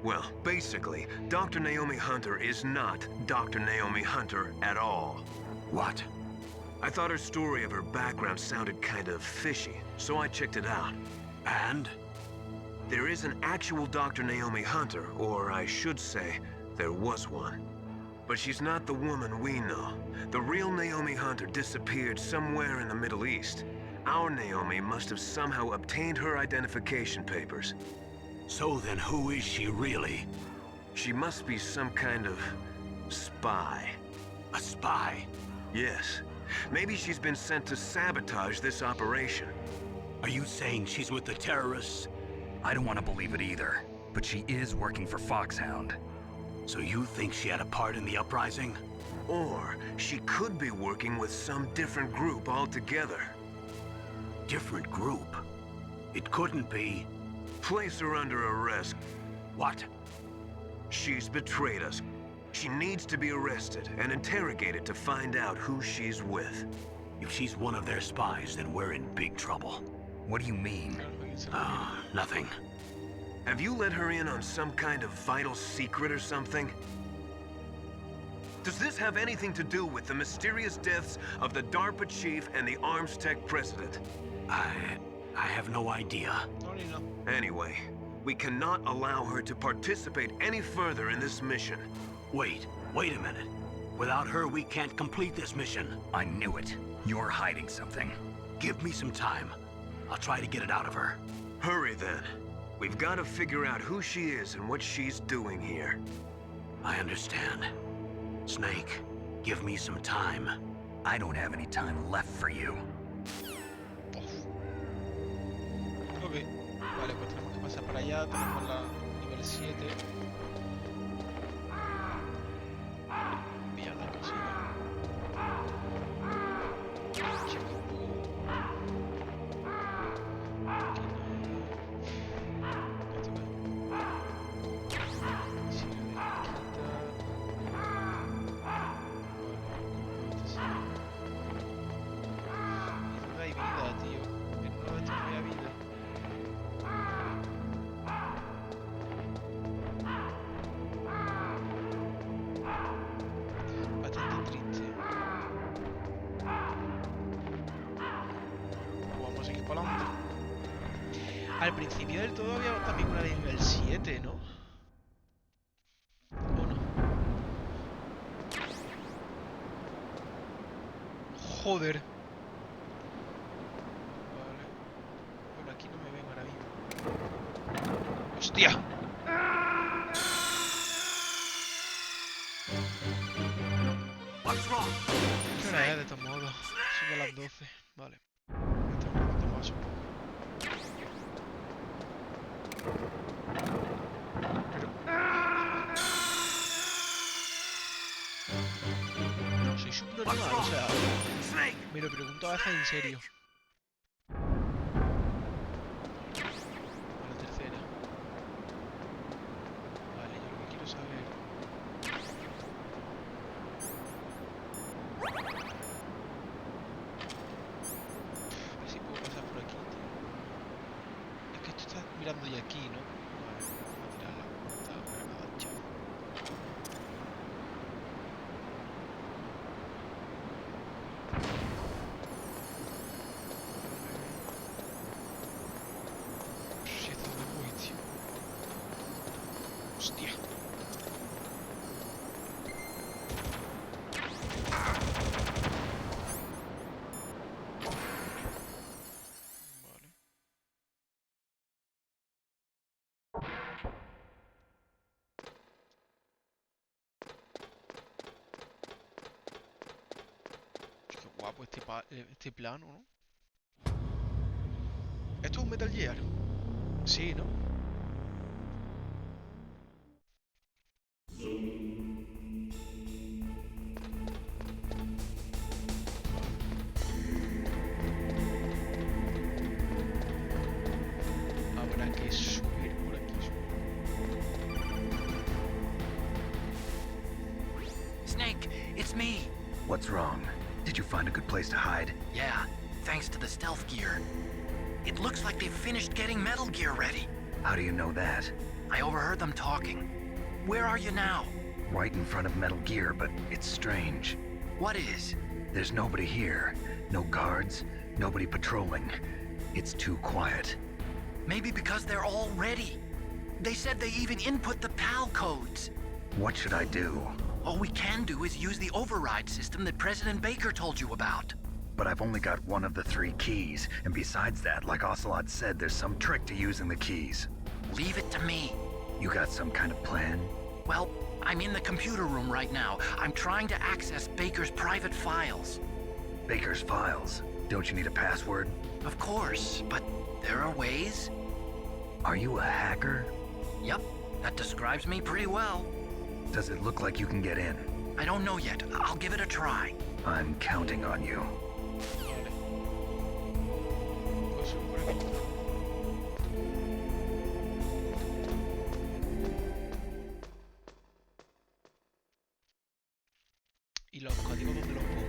Well, basically, Dr. Naomi Hunter is not Dr. Naomi Hunter at all. What? I thought her story of her background sounded kind of fishy, so I checked it out. And? There is an actual Dr. Naomi Hunter, or I should say, there was one. But she's not the woman we know. The real Naomi Hunter disappeared somewhere in the Middle East. Our Naomi must have somehow obtained her identification papers. So then who is she really? She must be some kind of spy. A spy? Yes. Maybe she's been sent to sabotage this operation. Are you saying she's with the terrorists? I don't want to believe it either, but she is working for Foxhound. So you think she had a part in the uprising? Or she could be working with some different group altogether. Different group? It couldn't be. Place her under arrest. What? She's betrayed us. She needs to be arrested and interrogated to find out who she's with. If she's one of their spies, then we're in big trouble. What do you mean? Nothing. Have you let her in on some kind of vital secret or something? Does this have anything to do with the mysterious deaths of the DARPA chief and the Arms Tech president? I have no idea. Anyway, we cannot allow her to participate any further in this mission. Wait a minute. Without her, we can't complete this mission. I knew it. You're hiding something. Give me some time. I'll try to get it out of her. Hurry then. We've got to figure out who she is and what she's doing here. I understand. Snake, give me some time. I don't have any time left for you. Ok, vale, pues tenemos que pasar para allá, tenemos la nivel 7. Pillar la cosilla. Chico. No hay vida, tío. En uno de estos no hay vida. Bastante triste. Vamos a seguir para adelante. Al principio del todo había también una de nivel 7, ¿no? ¿O no? Joder. Vale. Bueno, aquí no me ven ahora mismo. ¡Hostia! What's wrong? ¿Qué hora es de todos modos? Son de las 12. Vale. Esto es un poquito más. Pero... Soy subnormal, o sea... Me lo pregunto a veces en serio. La tercera. Vale, yo lo que quiero saber... A ver si puedo pasar por aquí, tío. Es que esto está mirando ya aquí, ¿no? Vale, voy a tirar la punta para nada, chao. Si esto es muy, tío. Hostia. Vale. Qué guapo este plano, ¿no? ¿Esto es un Metal Gear? Sí, ¿no? Habrá que subir por aquí. Snake, it's me. What's wrong? Did you find a good place to hide? Yeah, thanks to the stealth gear. It looks like they've finished getting Metal Gear ready. How do you know that? I overheard them talking. Where are you now? Right in front of Metal Gear, but it's strange. What is? There's nobody here. No guards, nobody patrolling. It's too quiet. Maybe because they're all ready. They said they even input the PAL codes. What should I do? All we can do is use the override system that President Baker told you about. But I've only got one of the 3 keys, and besides that, like Ocelot said, there's some trick to using the keys. Leave it to me. You got some kind of plan? Well, I'm in the computer room right now. I'm trying to access Baker's private files. Baker's files? Don't you need a password? Of course, but there are ways. Are you a hacker? Yep, that describes me pretty well. Does it look like you can get in? I don't know yet. I'll give it a try. I'm counting on you. Vale. Pues subo por aquí. ¿Y los códigos dónde los pongo?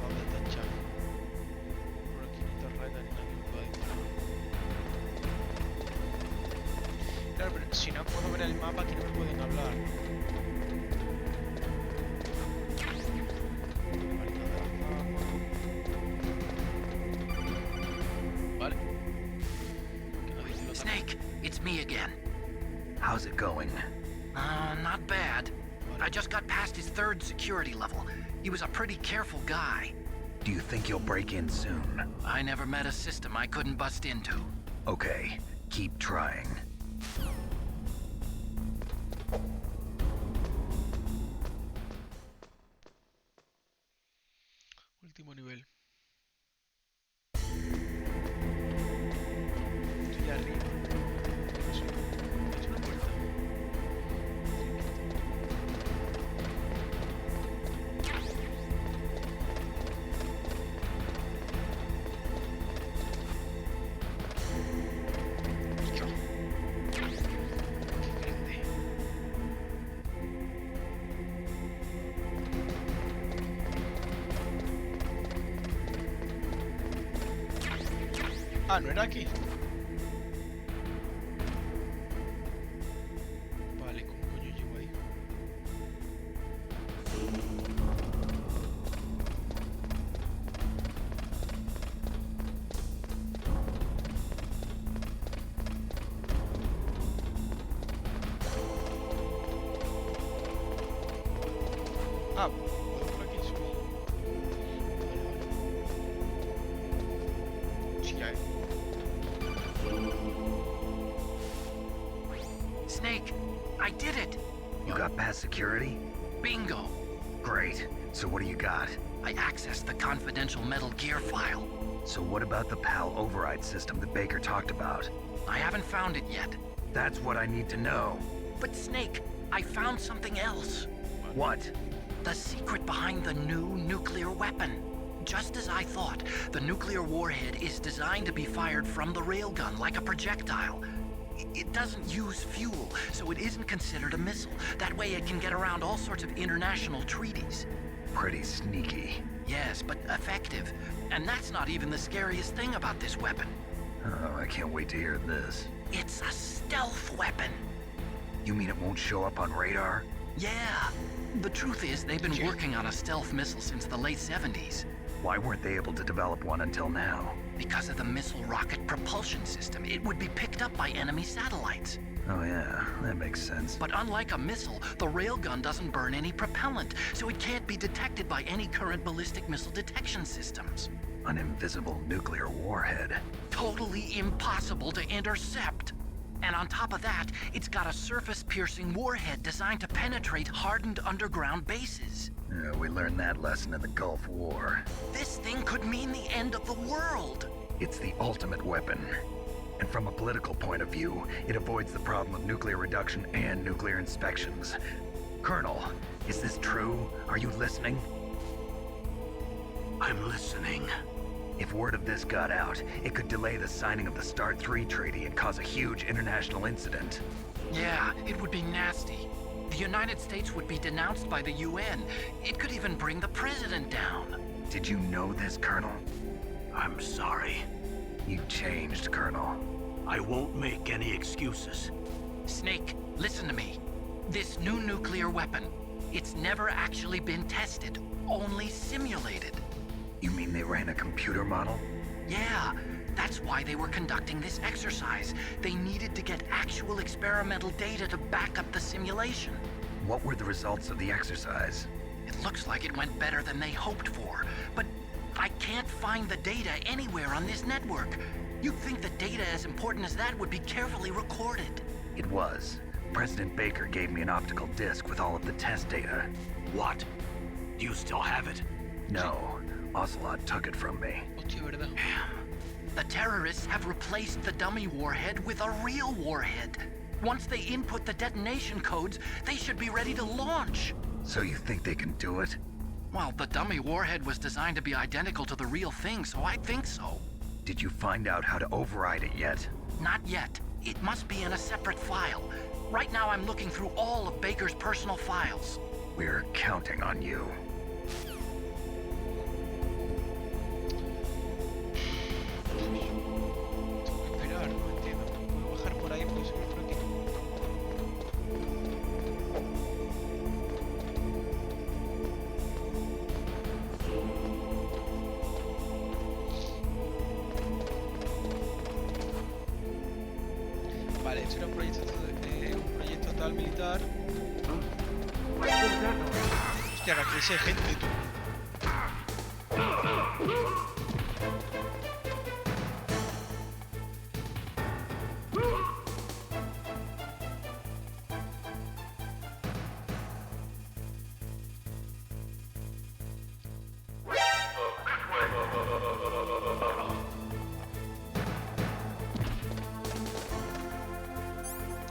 ¿Dónde está el chat? Por aquí ni torreta ni nada que me pueda disparar. Claro, pero si no puedo ver el mapa, aquí no me pueden hablar. Vale. ¿Qué nos dice el otro? Snake, it's me again. How's it going? Not bad. I just got past his 3rd security level. He was a pretty careful guy. Do you think you'll break in soon? I never met a system I couldn't bust into. Okay, keep trying. Último nivel. Estoy arriba. ¿Qué es una puerta? Hostia. Qué grande. Ah, ¿no era aquí? Vale, ¿cómo coño llego ahí? Ah, puedo por aquí subir. Vale, vale. Sí, ya, Snake, I did it! You got past security? Bingo! Great. So what do you got? I accessed the confidential Metal Gear file. So what about the PAL override system that Baker talked about? I haven't found it yet. That's what I need to know. But Snake, I found something else. What? The secret behind the new nuclear weapon. Just as I thought, the nuclear warhead is designed to be fired from the railgun like a projectile. It doesn't use fuel, so it isn't considered a missile. That way it can get around all sorts of international treaties. Pretty sneaky. Yes, but effective. And that's not even the scariest thing about this weapon. Oh, I can't wait to hear this. It's a stealth weapon. You mean it won't show up on radar? Yeah. The truth is, they've been working on a stealth missile since the late 70s. Why weren't they able to develop one until now? Because of the missile rocket propulsion system, it would be picked up by enemy satellites. Oh yeah, that makes sense. But unlike a missile, the railgun doesn't burn any propellant, so it can't be detected by any current ballistic missile detection systems. An invisible nuclear warhead. Totally impossible to intercept. And on top of that, it's got a surface-piercing warhead designed to penetrate hardened underground bases. Yeah, we learned that lesson in the Gulf War. This thing could mean the end of the world. It's the ultimate weapon. And from a political point of view, it avoids the problem of nuclear reduction and nuclear inspections. Colonel, is this true? Are you listening? I'm listening. If word of this got out, it could delay the signing of the START 3 treaty and cause a huge international incident. Yeah, it would be nasty. The United States would be denounced by the UN. It could even bring the president down. Did you know this, Colonel? I'm sorry. You changed, Colonel. I won't make any excuses. Snake, listen to me. This new nuclear weapon, It's never actually been tested, only simulated. You mean they ran a computer model? Yeah, that's why they were conducting this exercise. They needed to get actual experimental data to back up the simulation. What were the results of the exercise? It looks like it went better than they hoped for, but I can't find the data anywhere on this network. You'd think the data as important as that would be carefully recorded. It was. President Baker gave me an optical disc with all of the test data. What? Do you still have it? No, Ocelot took it from me. Hostia, ¿verdad? The terrorists have replaced the dummy warhead with a real warhead. Once they input the detonation codes, they should be ready to launch. So you think they can do it? Well, the dummy warhead was designed to be identical to the real thing, so I think so. Did you find out how to override it yet? Not yet. It must be in a separate file. Right now I'm looking through all of Baker's personal files. We're counting on you. Tengo que esperar, no entiendo. ¿Puedo bajar por ahí? ¿Puedo subir por aquí? Vale, esto era un proyecto tal militar. Hostia, que aquí hay gente, tú.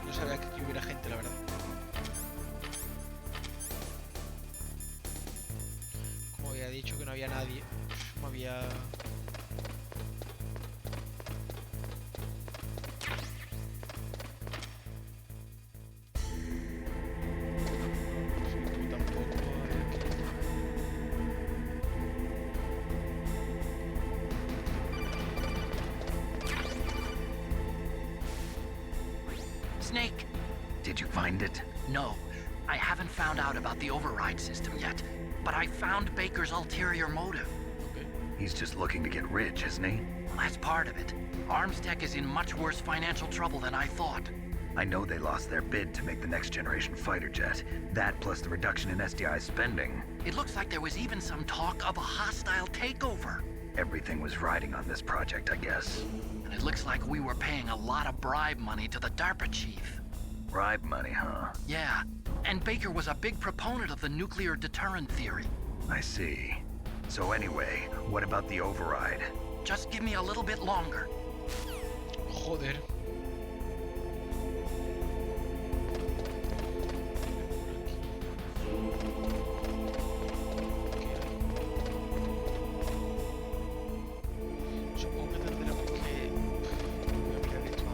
No sabía que aquí hubiera gente, la verdad. Como había dicho que no había nadie, no había... Tú tampoco, Snake! Did you find it? No, I haven't found out about the override system yet, but I found Baker's ulterior motive. He's just looking to get rich, isn't he? Well, that's part of it. Arms Tech is in much worse financial trouble than I thought. I know they lost their bid to make the next generation fighter jet. That plus the reduction in SDI spending. It looks like there was even some talk of a hostile takeover. Everything was riding on this project, I guess. And it looks like we were paying a lot of bribe money to the DARPA chief. Bribe money, huh? Yeah, and Baker was a big proponent of the nuclear deterrent theory. I see. So anyway, what about the override? Just give me a little bit longer. Joder. Supongo que tendremos que... Voy a mirar esto.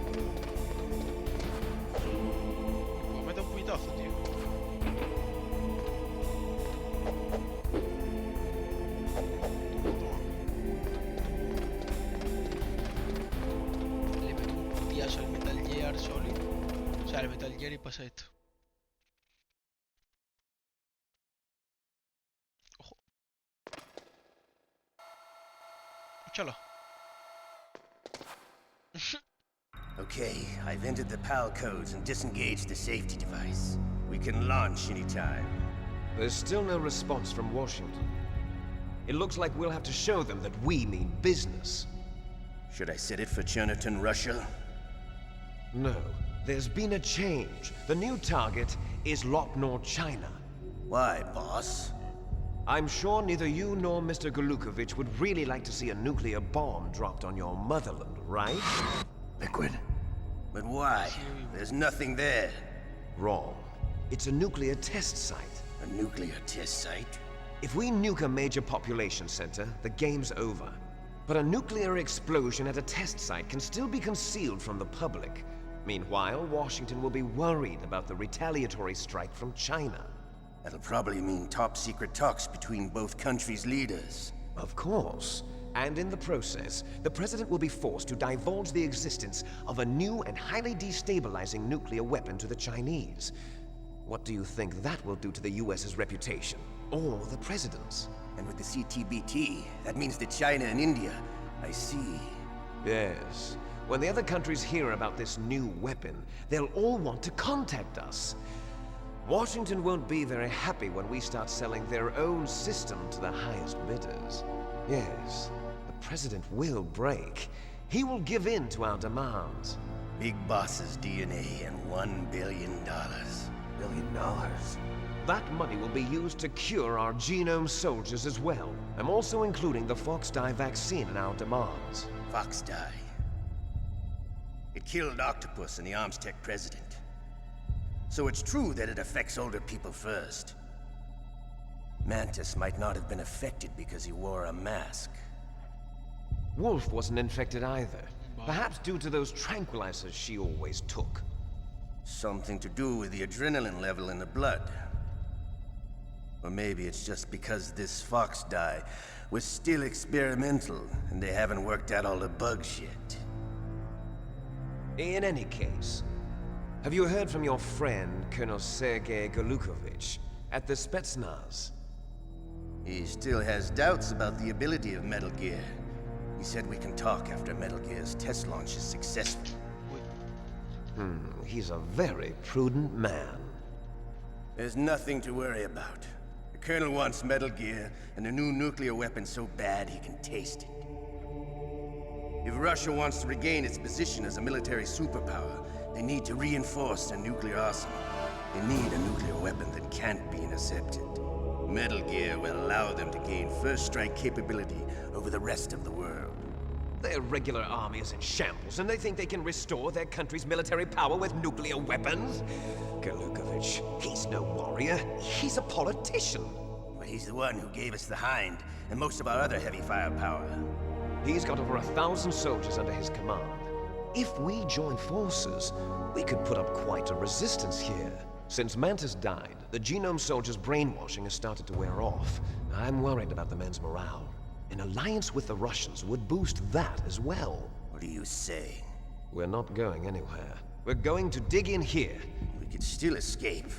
¿Puedo meter un puñetazo, tío? Le meto un putiazo al Metal Gear Solid. O sea, al Metal Gear y pasa esto. Ojo. Escúchalo. Okay, I've entered the PAL codes and disengaged the safety device. We can launch anytime. There's still no response from Washington. It looks like we'll have to show them that we mean business. Should I set it for Cherniton, Russia? No, there's been a change. The new target is Lopnor, China. Why, boss? I'm sure neither you nor Mr. Golukovich would really like to see a nuclear bomb dropped on your motherland, right? Liquid. But why? There's nothing there. Wrong. It's a nuclear test site. A nuclear test site? If we nuke a major population center, the game's over. But a nuclear explosion at a test site can still be concealed from the public. Meanwhile, Washington will be worried about the retaliatory strike from China. That'll probably mean top-secret talks between both countries' leaders. Of course. And in the process, the President will be forced to divulge the existence of a new and highly destabilizing nuclear weapon to the Chinese. What do you think that will do to the US's reputation? Or the president's? And with the CTBT, that means that China and India. I see. Yes. When the other countries hear about this new weapon, they'll all want to contact us. Washington won't be very happy when we start selling their own system to the highest bidders. Yes, the president will break. He will give in to our demands. Big Boss's DNA and $1 billion. $1 billion? That money will be used to cure our genome soldiers as well. I'm also including the Fox dye vaccine in our demands. Fox dye. It killed Octopus and the Armstech president. So it's true that it affects older people first. Mantis might not have been affected because he wore a mask. Wolf wasn't infected either. Perhaps due to those tranquilizers she always took. Something to do with the adrenaline level in the blood. Or maybe it's just because this Fox dye was still experimental and they haven't worked out all the bugs yet. In any case, have you heard from your friend, Colonel Sergei Golukovich, at the Spetsnaz? He still has doubts about the ability of Metal Gear. He said we can talk after Metal Gear's test launch is successful. He's a very prudent man. There's nothing to worry about. The Colonel wants Metal Gear and a new nuclear weapon so bad he can taste it. If Russia wants to regain its position as a military superpower, they need to reinforce their nuclear arsenal. They need a nuclear weapon that can't be intercepted. Metal Gear will allow them to gain first strike capability over the rest of the world. Their regular army is in shambles, and they think they can restore their country's military power with nuclear weapons? Golukovich, he's no warrior. He's a politician. But he's the one who gave us the Hind and most of our other heavy firepower. He's got over 1,000 soldiers under his command. If we join forces, we could put up quite a resistance here. Since Mantis died, the genome soldiers' brainwashing has started to wear off. I'm worried about the men's morale. An alliance with the Russians would boost that as well. What are you saying? We're not going anywhere. We're going to dig in here. We could still escape.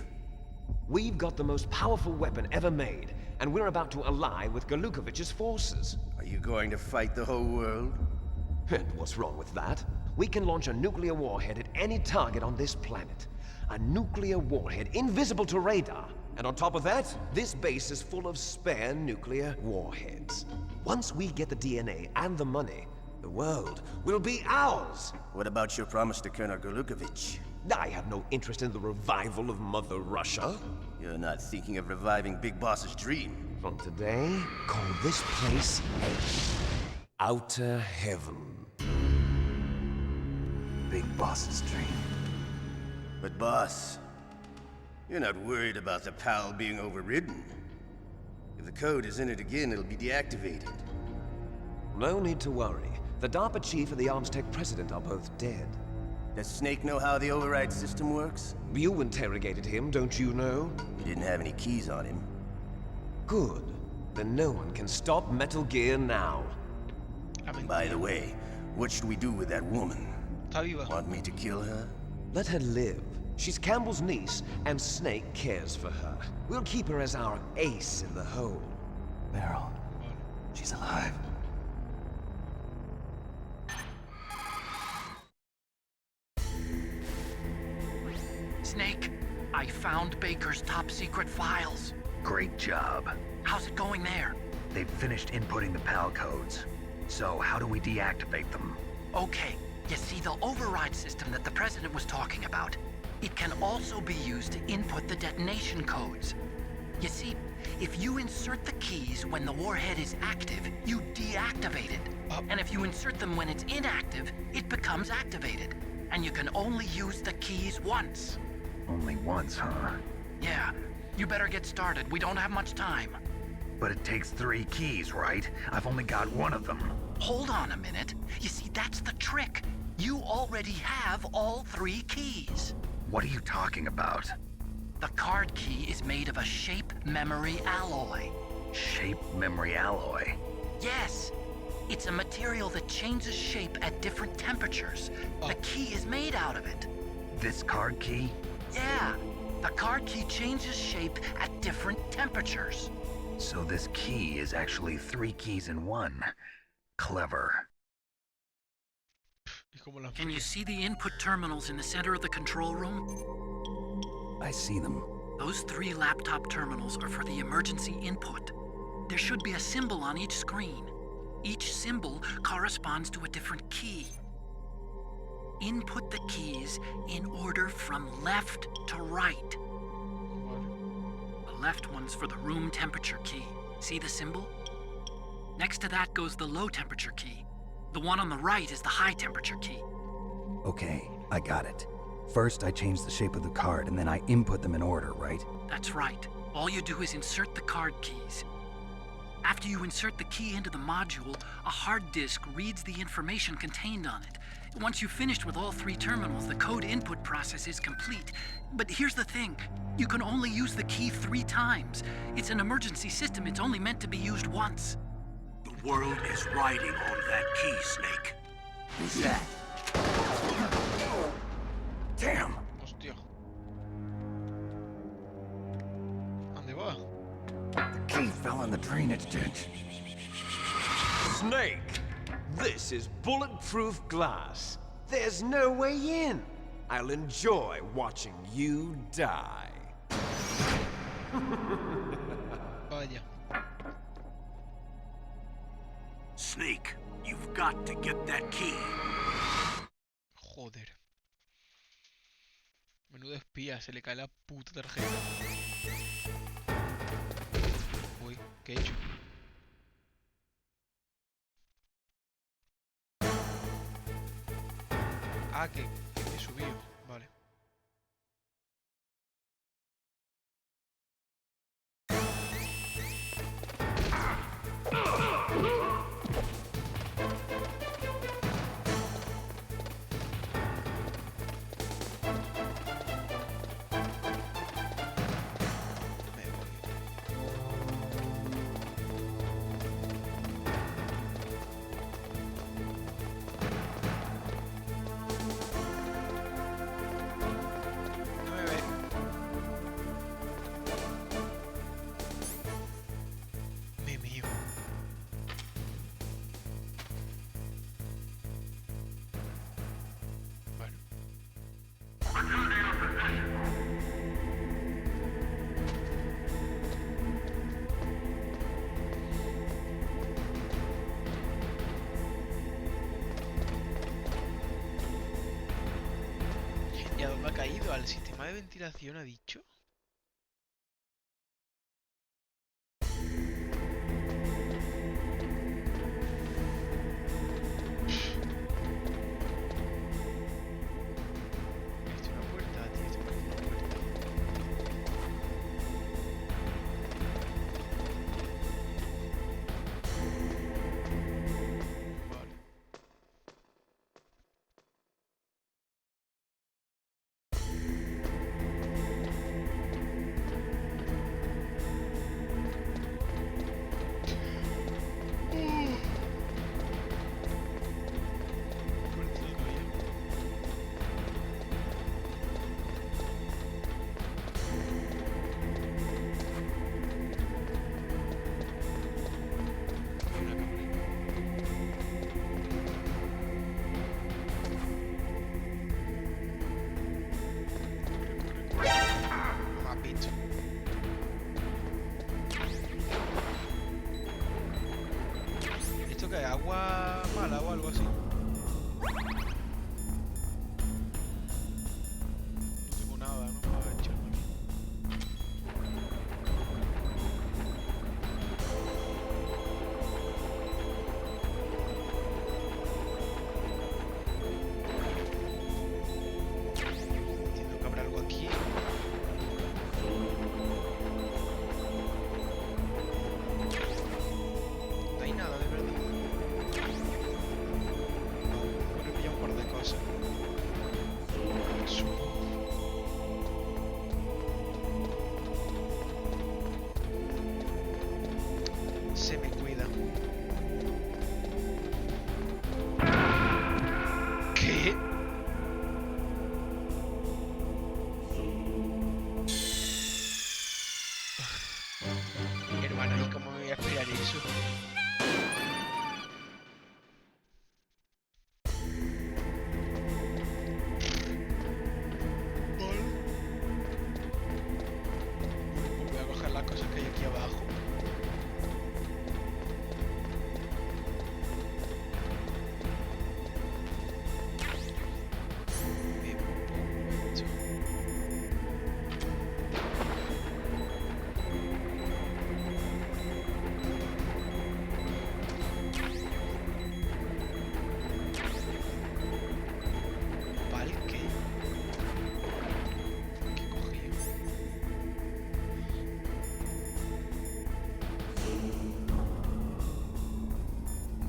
We've got the most powerful weapon ever made, and we're about to ally with Golukovich's forces. Are you going to fight the whole world? And what's wrong with that? We can launch a nuclear warhead at any target on this planet. A nuclear warhead invisible to radar. And on top of that, this base is full of spare nuclear warheads. Once we get the DNA and the money, the world will be ours! What about your promise to Colonel Golukovich? I have no interest in the revival of Mother Russia. You're not thinking of reviving Big Boss's dream. From today, call this place Outer Heaven. Big Boss's dream. But boss, you're not worried about the PAL being overridden. If the code is entered again, it'll be deactivated. No need to worry. The DARPA chief and the Armstech president are both dead. Does Snake know how the override system works? You interrogated him, don't you know? He didn't have any keys on him. Good. Then no one can stop Metal Gear now. By the way, what should we do with that woman? Want me to kill her? Let her live. She's Campbell's niece, and Snake cares for her. We'll keep her as our ace in the hole. Meryl, she's alive. Snake, I found Baker's top secret files. Great job. How's it going there? They've finished inputting the PAL codes. So how do we deactivate them? Okay, you see the override system that the President was talking about. It can also be used to input the detonation codes. You see, if you insert the keys when the warhead is active, you deactivate it. And if you insert them when it's inactive, it becomes activated. And you can only use the keys once. Only once, huh? Yeah, you better get started. We don't have much time. But it takes 3 keys, right? I've only got 1 of them. Hold on a minute. You see, that's the trick. You already have all 3 keys. What are you talking about? The card key is made of a shape memory alloy. Shape memory alloy? Yes. It's a material that changes shape at different temperatures. The key is made out of it. This card key? Yeah. The card key changes shape at different temperatures. So this key is actually 3 keys in one. Clever. Can you see the input terminals in the center of the control room? I see them. Those 3 laptop terminals are for the emergency input. There should be a symbol on each screen. Each symbol corresponds to a different key. Input the keys in order from left to right. The left one's for the room temperature key. See the symbol? Next to that goes the low temperature key. The one on the right is the high temperature key. Okay, I got it. First, I change the shape of the card, and then I input them in order, right? That's right. All you do is insert the card keys. After you insert the key into the module, a hard disk reads the information contained on it. Once you've finished with all 3 terminals, the code input process is complete. But here's the thing. You can only use the key 3 times. It's an emergency system. It's only meant to be used once. The world is riding on that key, Snake. Who's that? Damn! Hostia. ¿Dónde va? The key fell in the drainage ditch. Snake! This is bulletproof glass. There's no way in. I'll enjoy watching you die. Vaya. Snake, you've got to get that key. Joder. Menudo espía, se le cae la puta tarjeta. Uy, ¿qué he hecho? Ah, que he subido, vale. ¿Y a dónde ha caído? ¿Al sistema de ventilación ha dicho? Esto es una puerta, tío. Esto parece una puerta. Vale. Mapito. ¿Esto qué es? ¿Agua mala o algo así? No tengo nada, ¿no? Para echarme aquí. Entiendo que habrá algo aquí. No hay nada, de verdad. Bueno, he pillado un par de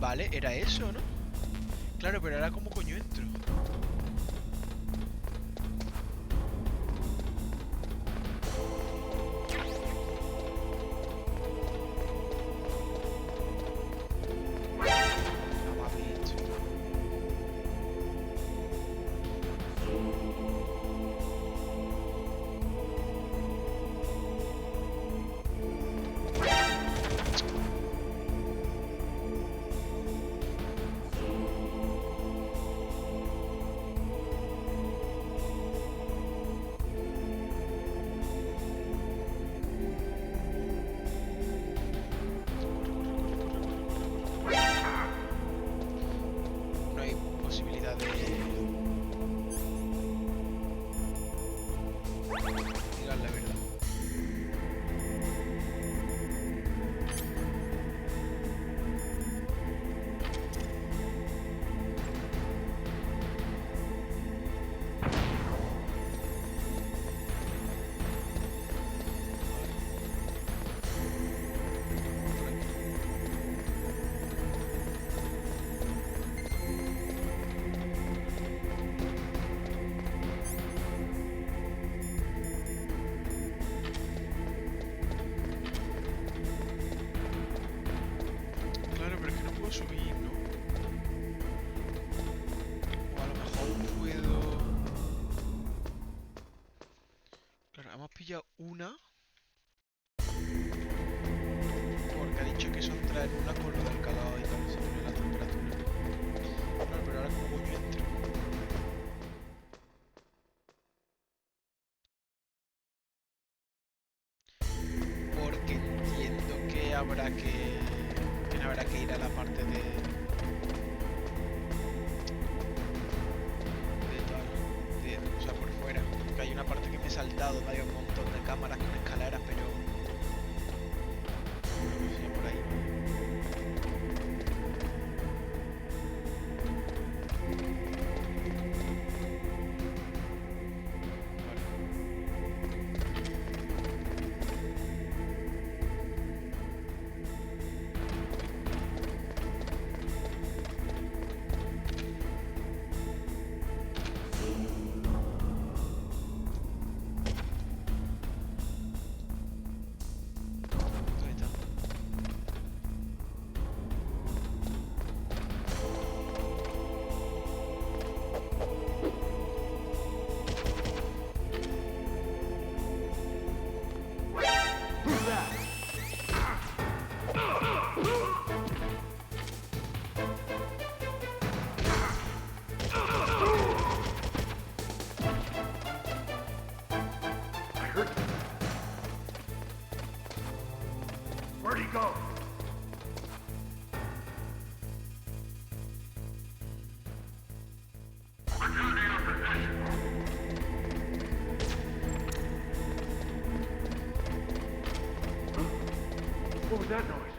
Vale, era eso, ¿no? Claro, pero ahora ¿cómo coño entro? No hay posibilidad de... digan la verdad. Claro, pero es que no puedo subir, ¿no? O a lo mejor puedo... Claro, hemos pillado una. Porque ha dicho que eso entra en una con lo del calor y tal, se pone la temperatura. Claro, pero ahora como coño entro. Porque entiendo que habrá que... que habrá que ir a la parte de... o sea, por fuera. Porque hay una parte que me he saltado, donde hay un montón de cámaras con escaleras, pero... no sé, por ahí. Ahí está. I heard. Where'd he go? What was that noise?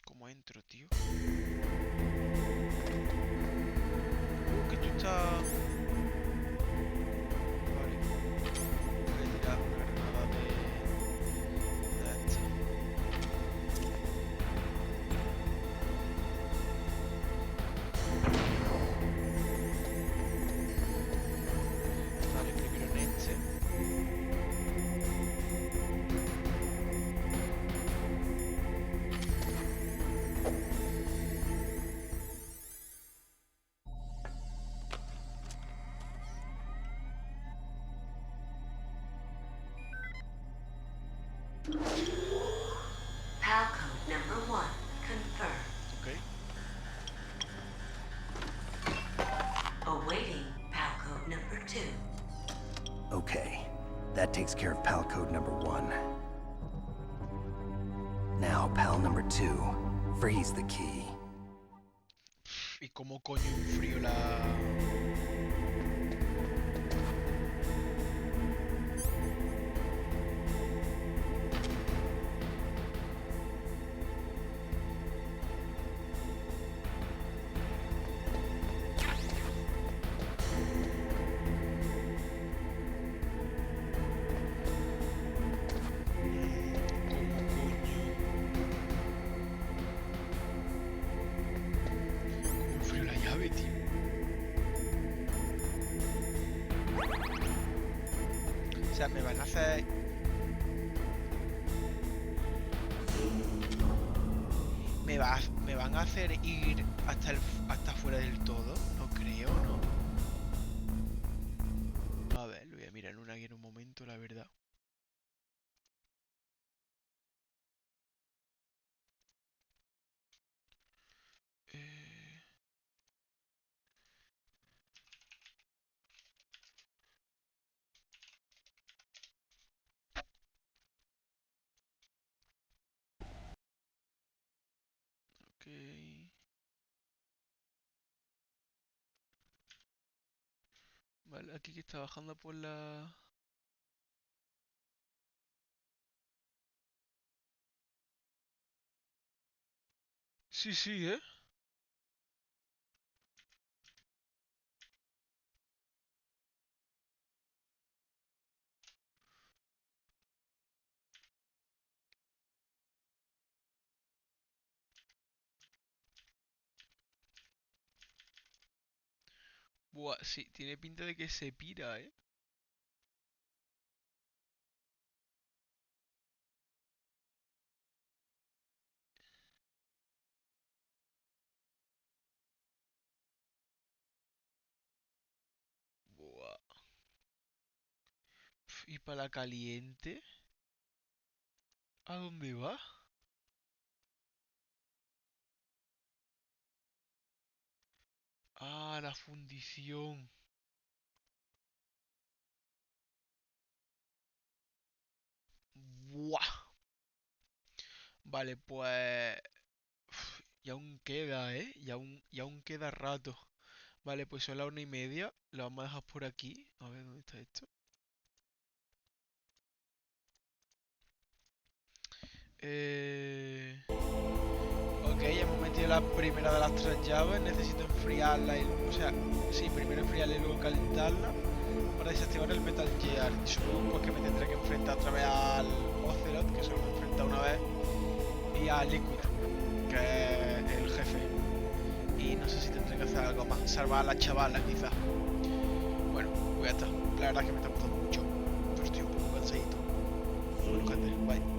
¿Cómo entro, tío? Que tú estás... Vale. Voy a tirar una granada de esta. Vale, primero en este. PAL code number 1 confirmed. Ok. Awaiting PAL code number 2. Okay, that takes care of PAL code number 1. Now, PAL number 2, freeze the key. ¿Y cómo coño enfrío la...? ¿Cómo coño? 9, tío. O sea, me van a hacer... Me van a hacer ir hasta fuera del todo. No creo, ¿no? A ver, lo voy a mirar en una guía en un momento, la verdad. Ok. Vale, aquí que está bajando por la... Sí, sí, ¿eh? Buah, sí, tiene pinta de que se pira, ¿eh? Buah. ¿Y para la caliente? ¿A dónde va? Ah, la fundición. Buah. Vale, pues... Y aún queda, ¿eh? Y aún queda rato. Vale, pues son las 1:30. Lo vamos a dejar por aquí. A ver, ¿dónde está esto? Ok, hemos metido la primera de las 3 llaves. Necesito enfriarla y... O sea, sí, primero enfriarla y luego calentarla para desactivar el Metal Gear. Y supongo pues, que me tendré que enfrentar otra vez al Ocelot, que solo me he enfrentado una vez, y a Liquid, que es el jefe. Y no sé si tendré que hacer algo más. Salvar a la chavala, quizás. Bueno, pues ya está. La verdad es que me está gustando mucho. Pero estoy un poco cansadito. Bueno, gente, bye.